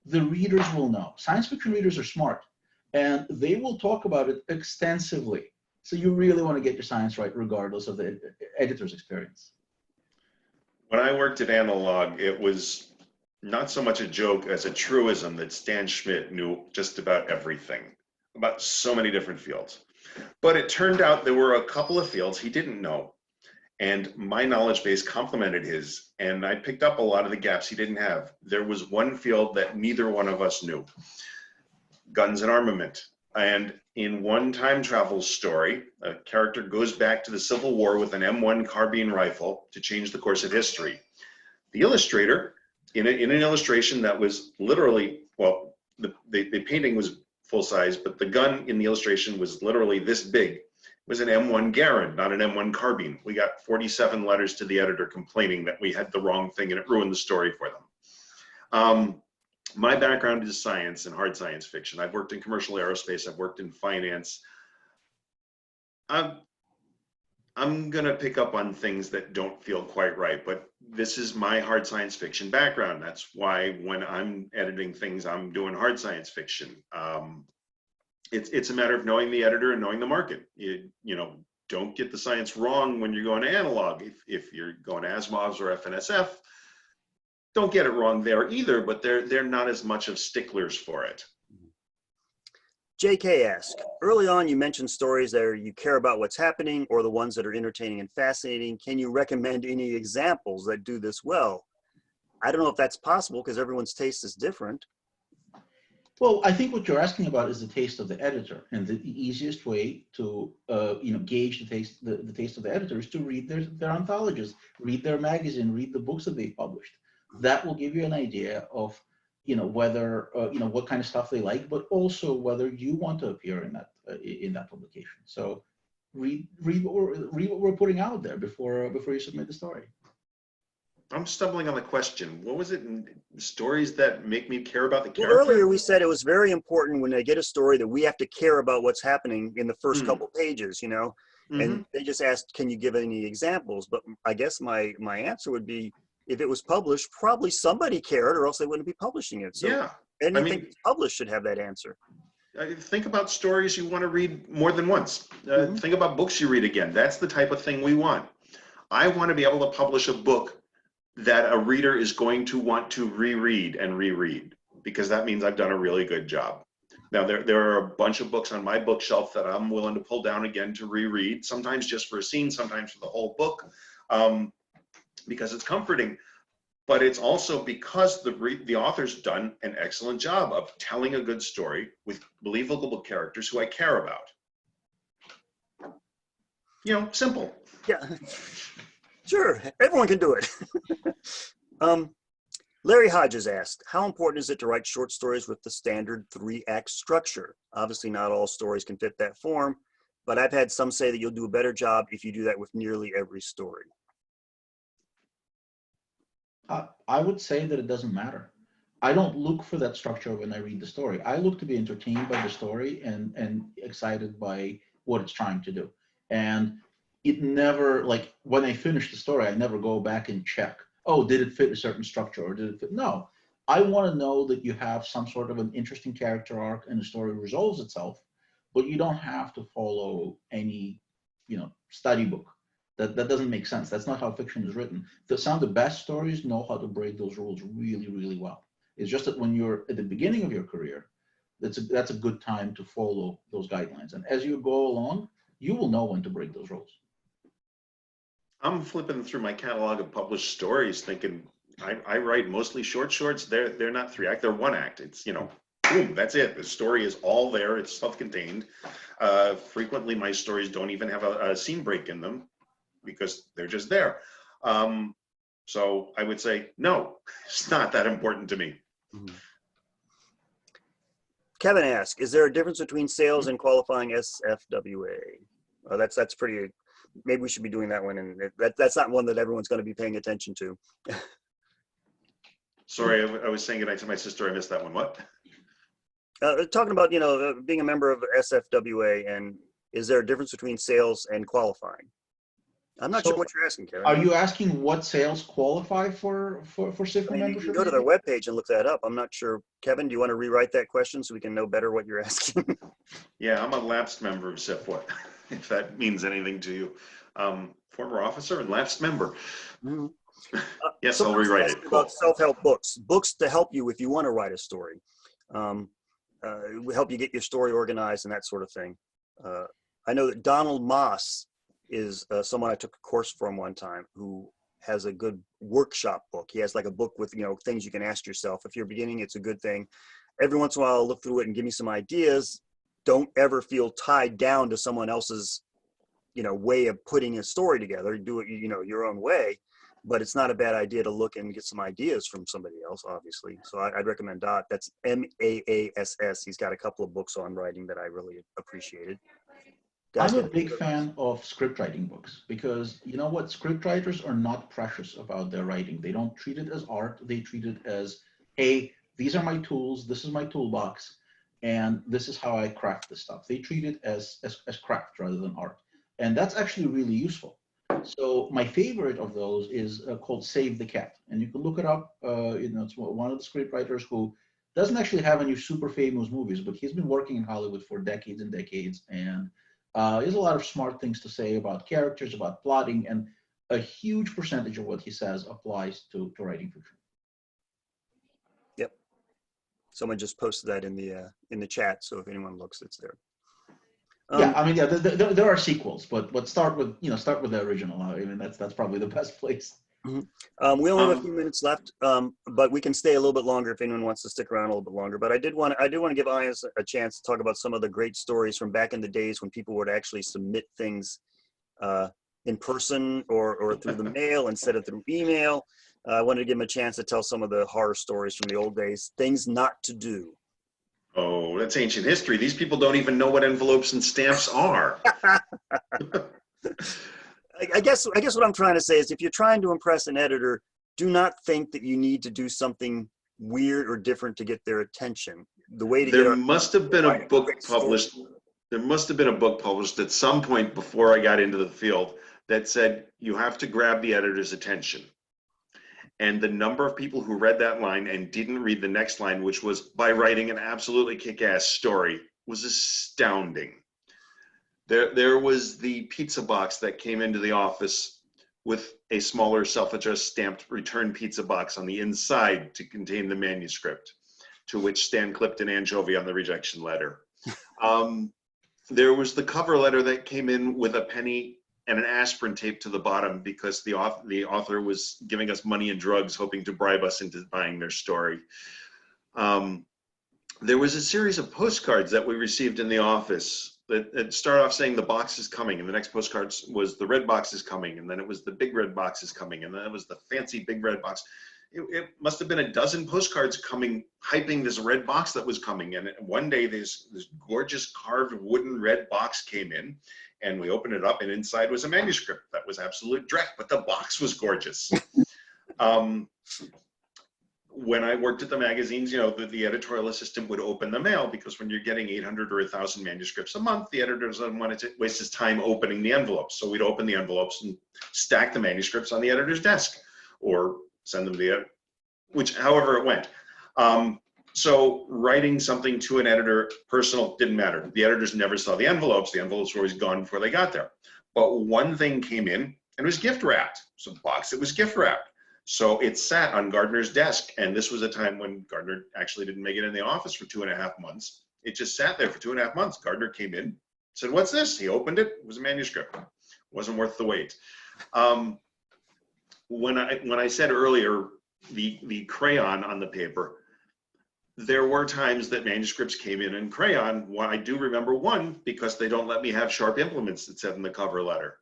the readers will know. Science fiction readers are smart, and they will talk about it extensively. So you really want to get your science right, regardless of the editor's experience. When I worked at Analog, it was not so much a joke as a truism that Stan Schmidt knew just about everything, about so many different fields. But it turned out there were a couple of fields he didn't know, and my knowledge base complemented his, and I picked up a lot of the gaps he didn't have. There was one field that neither one of us knew: guns and armament. And in one time travel story, a character goes back to the Civil War with an M1 carbine rifle to change the course of history. The illustrator, in an illustration that was literally, well, the painting was full size, but the gun in the illustration was literally this big, was an M1 Garand, not an M1 carbine. We got 47 letters to the editor complaining that we had the wrong thing and it ruined the story for them. My background is science and hard science fiction. I've worked in commercial aerospace. I've worked in finance. I'm gonna pick up on things that don't feel quite right, but this is my hard science fiction background. That's why when I'm editing things, I'm doing hard science fiction. It's a matter of knowing the editor and knowing the market. You know, don't get the science wrong when you're going to Analog. If you're going to Asimov's or FNSF, don't get it wrong there either, but they're not as much of sticklers for it. JK asks, early on you mentioned stories that you care about what's happening or the ones that are entertaining and fascinating. Can you recommend any examples that do this well? I don't know if that's possible because everyone's taste is different. Well, I think what you're asking about is the taste of the editor, and the easiest way to gauge the taste of the editor is to read their anthologies, read their magazine, read the books that they published. That will give you an idea of whether what kind of stuff they like, but also whether you want to appear in that publication. So read what we're putting out there before you submit the story. I'm stumbling on the question. What was it in stories that make me care about the Well, character? earlier we said it was very important when they get a story that we have to care about what's happening in the first couple pages, and they just asked, can you give any examples? But I guess my answer would be, if it was published, probably somebody cared, or else they wouldn't be publishing it. So Yeah. anything that's published should have that answer. Think about stories you want to read more than once. Think about books you read again. That's the type of thing we want. I want to be able to publish a book that a reader is going to want to reread and reread, because that means I've done a really good job. Now, there are a bunch of books on my bookshelf that I'm willing to pull down again to reread, sometimes just for a scene, sometimes for the whole book, because it's comforting. But it's also because the author's done an excellent job of telling a good story with believable characters who I care about. Simple. Yeah, sure, everyone can do it. Larry Hodges asked, how important is it to write short stories with the standard 3-act structure? Obviously, not all stories can fit that form, but I've had some say that you'll do a better job if you do that with nearly every story. I would say that it doesn't matter. I don't look for that structure when I read the story. I look to be entertained by the story and excited by what it's trying to do. And it never, like when I finish the story, I never go back and check, oh, did it fit a certain structure or did it fit? No, I want to know that you have some sort of an interesting character arc and the story resolves itself, but you don't have to follow any, study book. That doesn't make sense. That's not how fiction is written. Some of the best stories know how to break those rules really, really well. It's just that when you're at the beginning of your career, that's a good time to follow those guidelines. And as you go along, you will know when to break those rules. I'm flipping through my catalog of published stories thinking I write mostly shorts. They're not 3-act, they're 1-act. It's, boom, that's it. The story is all there. It's self-contained. Frequently, my stories don't even have a scene break in them because they're just there. So I would say, no, it's not that important to me. Kevin asked, is there a difference between sales and qualifying SFWA? That's pretty, maybe we should be doing that one, and that's not one that everyone's going to be paying attention to. Sorry, I was saying goodnight to my sister. I missed that one. What? Talking about, being a member of SFWA, and is there a difference between sales and qualifying? I'm not sure what you're asking, Kevin. Are you asking what sales qualify for SIFMA membership? You can go to their webpage and look that up. I'm not sure. Kevin, do you want to rewrite that question so we can know better what you're asking? Yeah, I'm a lapsed member of SIFWA, if that means anything to you. Former officer and lapsed member. Yes, I'll rewrite it. Cool. About self-help books to help you if you want to write a story. It will help you get your story organized and that sort of thing. I know that Donald Moss is someone I took a course from one time who has a good workshop book. He has like a book with, things you can ask yourself. If you're beginning, it's a good thing. Every once in a while, I'll look through it and give me some ideas. Don't ever feel tied down to someone else's, way of putting a story together. Do it, your own way. But it's not a bad idea to look and get some ideas from somebody else, obviously. So I'd recommend Dot. That's MAASS. He's got a couple of books on writing that I really appreciated. I'm a big fan of script writing books because you know what? Script writers are not precious about their writing. They don't treat it as art. They treat it as, hey, these are my tools. This is my toolbox. And this is how I craft this stuff. They treat it as craft rather than art. And that's actually really useful. So my favorite of those is called Save the Cat. And you can look it up. It's one of the script writers who doesn't actually have any super famous movies, but he's been working in Hollywood for decades and decades. And he has a lot of smart things to say about characters, about plotting, and a huge percentage of what he says applies to writing fiction. Yep. Someone just posted that in the chat, so if anyone looks, it's there. Yeah, I mean, yeah, there are sequels, but start with the original. I mean, that's probably the best place. Mm-hmm. We only have a few minutes left, but we can stay a little bit longer if anyone wants to stick around a little bit longer. But I did want to give Ayaz a chance to talk about some of the great stories from back in the days when people would actually submit things in person or through the mail instead of through email. I wanted to give him a chance to tell some of the horror stories from the old days, things not to do. Oh, that's ancient history. These people don't even know what envelopes and stamps are. I guess what I'm trying to say is if you're trying to impress an editor, do not think that you need to do something weird or different to get their attention. The way to There must have been a book story. published. There must have been a book published at some point before I got into the field that said you have to grab the editor's attention. And the number of people who read that line and didn't read the next line, which was by writing an absolutely kick-ass story, was astounding. There was the pizza box that came into the office with a smaller self-addressed stamped return pizza box on the inside to contain the manuscript, to which Stan clipped an anchovy on the rejection letter. There was the cover letter that came in with a penny and an aspirin taped to the bottom because the author was giving us money and drugs, hoping to bribe us into buying their story. There was a series of postcards that we received in the office that started off saying the box is coming, and the next postcard was the red box is coming, and then it was the big red box is coming, and then it was the fancy big red box. It must have been a dozen postcards coming, hyping this red box that was coming. And one day this gorgeous carved wooden red box came in, and we opened it up, and inside was a manuscript that was absolute dreck, but the box was gorgeous. When I worked at the magazines, you know, the editorial assistant would open the mail, because when you're getting 800 or 1,000 manuscripts a month, the editor doesn't want to waste his time opening the envelopes. So we'd open the envelopes and stack the manuscripts on the editor's desk, or send them via, which, however it went. So writing something to an editor, personal, didn't matter. The editors never saw the envelopes. The envelopes were always gone before they got there. But one thing came in, and it was gift wrapped. So the box, it was gift wrapped. So it sat on Gardner's desk. And this was a time when Gardner actually didn't make it in the office for 2.5 months. It just sat there for 2.5 months. Gardner came in, said, "What's this?" He opened it. It was a manuscript. It wasn't worth the wait. When I said earlier, the crayon on the paper, there were times that manuscripts came in crayon. Well, I do remember one, because they don't let me have sharp implements, it said in the cover letter.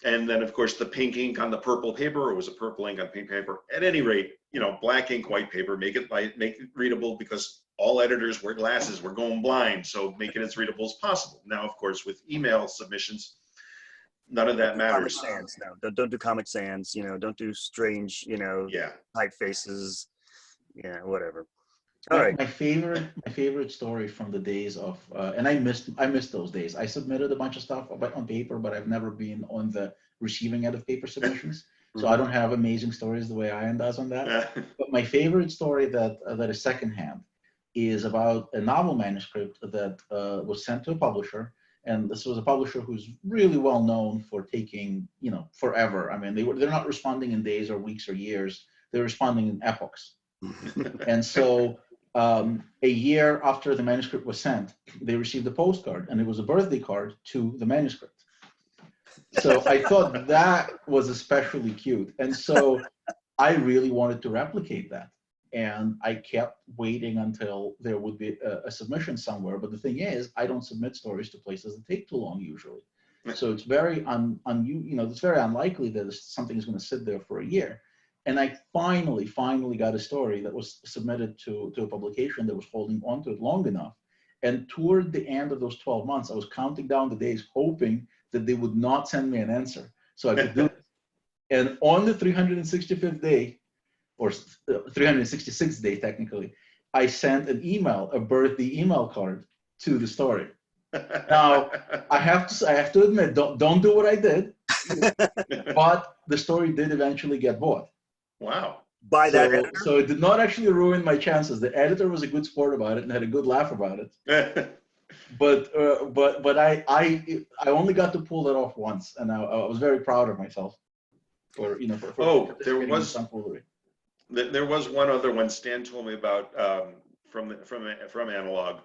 And then, of course, the pink ink on the purple paper, it was a purple ink on pink paper. At any rate, you know, black ink, white paper, make it light, make it readable, because all editors wear glasses. We're going blind, so make it as readable as possible. Now, of course, with email submissions, none of that matters. Comic Sans, no. Don't do Comic Sans, you know, don't do strange, you know, typefaces, yeah, whatever. All right. My favorite story from the days of, and I missed those days. I submitted a bunch of stuff on paper, but I've never been on the receiving end of paper submissions. So I don't have amazing stories the way Ian does on that. But my favorite story that is secondhand is about a novel manuscript that was sent to a publisher. And this was a publisher who's really well known for taking, you know, forever. I mean, they're not responding in days or weeks or years. They're responding in epochs. And so a year after the manuscript was sent, they received a postcard, and it was a birthday card to the manuscript. So I thought that was especially cute. And so I really wanted to replicate that. And I kept waiting until there would be a submission somewhere. But the thing is, I don't submit stories to places that take too long usually. So it's very it's very unlikely that something is going to sit there for a year. And I finally got a story that was submitted to a publication that was holding on to it long enough. And toward the end of those 12 months, I was counting down the days, hoping that they would not send me an answer so I could do it. And on the 365th day, or 366th day technically, I sent an email, a birthday email card to the story. Now, I have to admit, don't do what I did, but the story did eventually get bought. Wow. By that editor? So it did not actually ruin my chances. The editor was a good sport about it and had a good laugh about it. But I only got to pull that off once, and I was very proud of myself for there was one other one Stan told me about from Analog,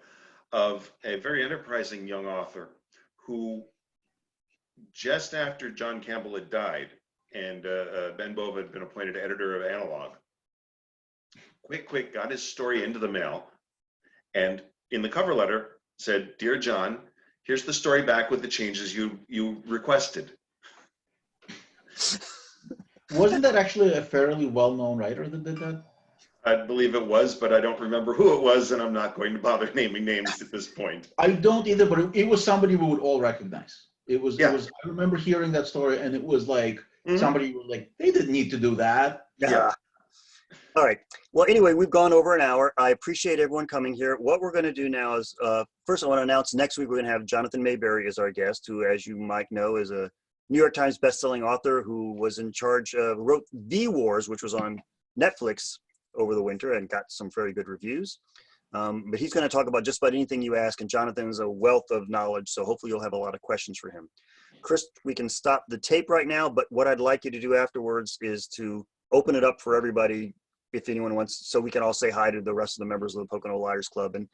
of a very enterprising young author who, just after John Campbell had died and Ben Bova had been appointed editor of Analog, quick got his story into the mail, and in the cover letter said, "Dear John, here's the story back with the changes you requested." Wasn't that actually a fairly well-known writer that did that? I believe it was, but I don't remember who it was, and I'm not going to bother naming names at this point. I don't either, but it was somebody we would all recognize. It was. Yeah. I remember hearing that story, and it was like Mhm. somebody was like, they didn't need to do that. Yeah. All right. Well, anyway, we've gone over an hour. I appreciate everyone coming here. What we're going to do now is, first I want to announce next week we're going to have Jonathan Mayberry as our guest, who, as you might know, is a New York Times bestselling author who was in charge of, wrote The Wars, which was on Netflix over the winter and got some very good reviews. But he's going to talk about just about anything you ask, and Jonathan's a wealth of knowledge, so hopefully you'll have a lot of questions for him. Chris, we can stop the tape right now, but what I'd like you to do afterwards is to open it up for everybody if anyone wants, so we can all say hi to the rest of the members of the Pocono Liars Club. And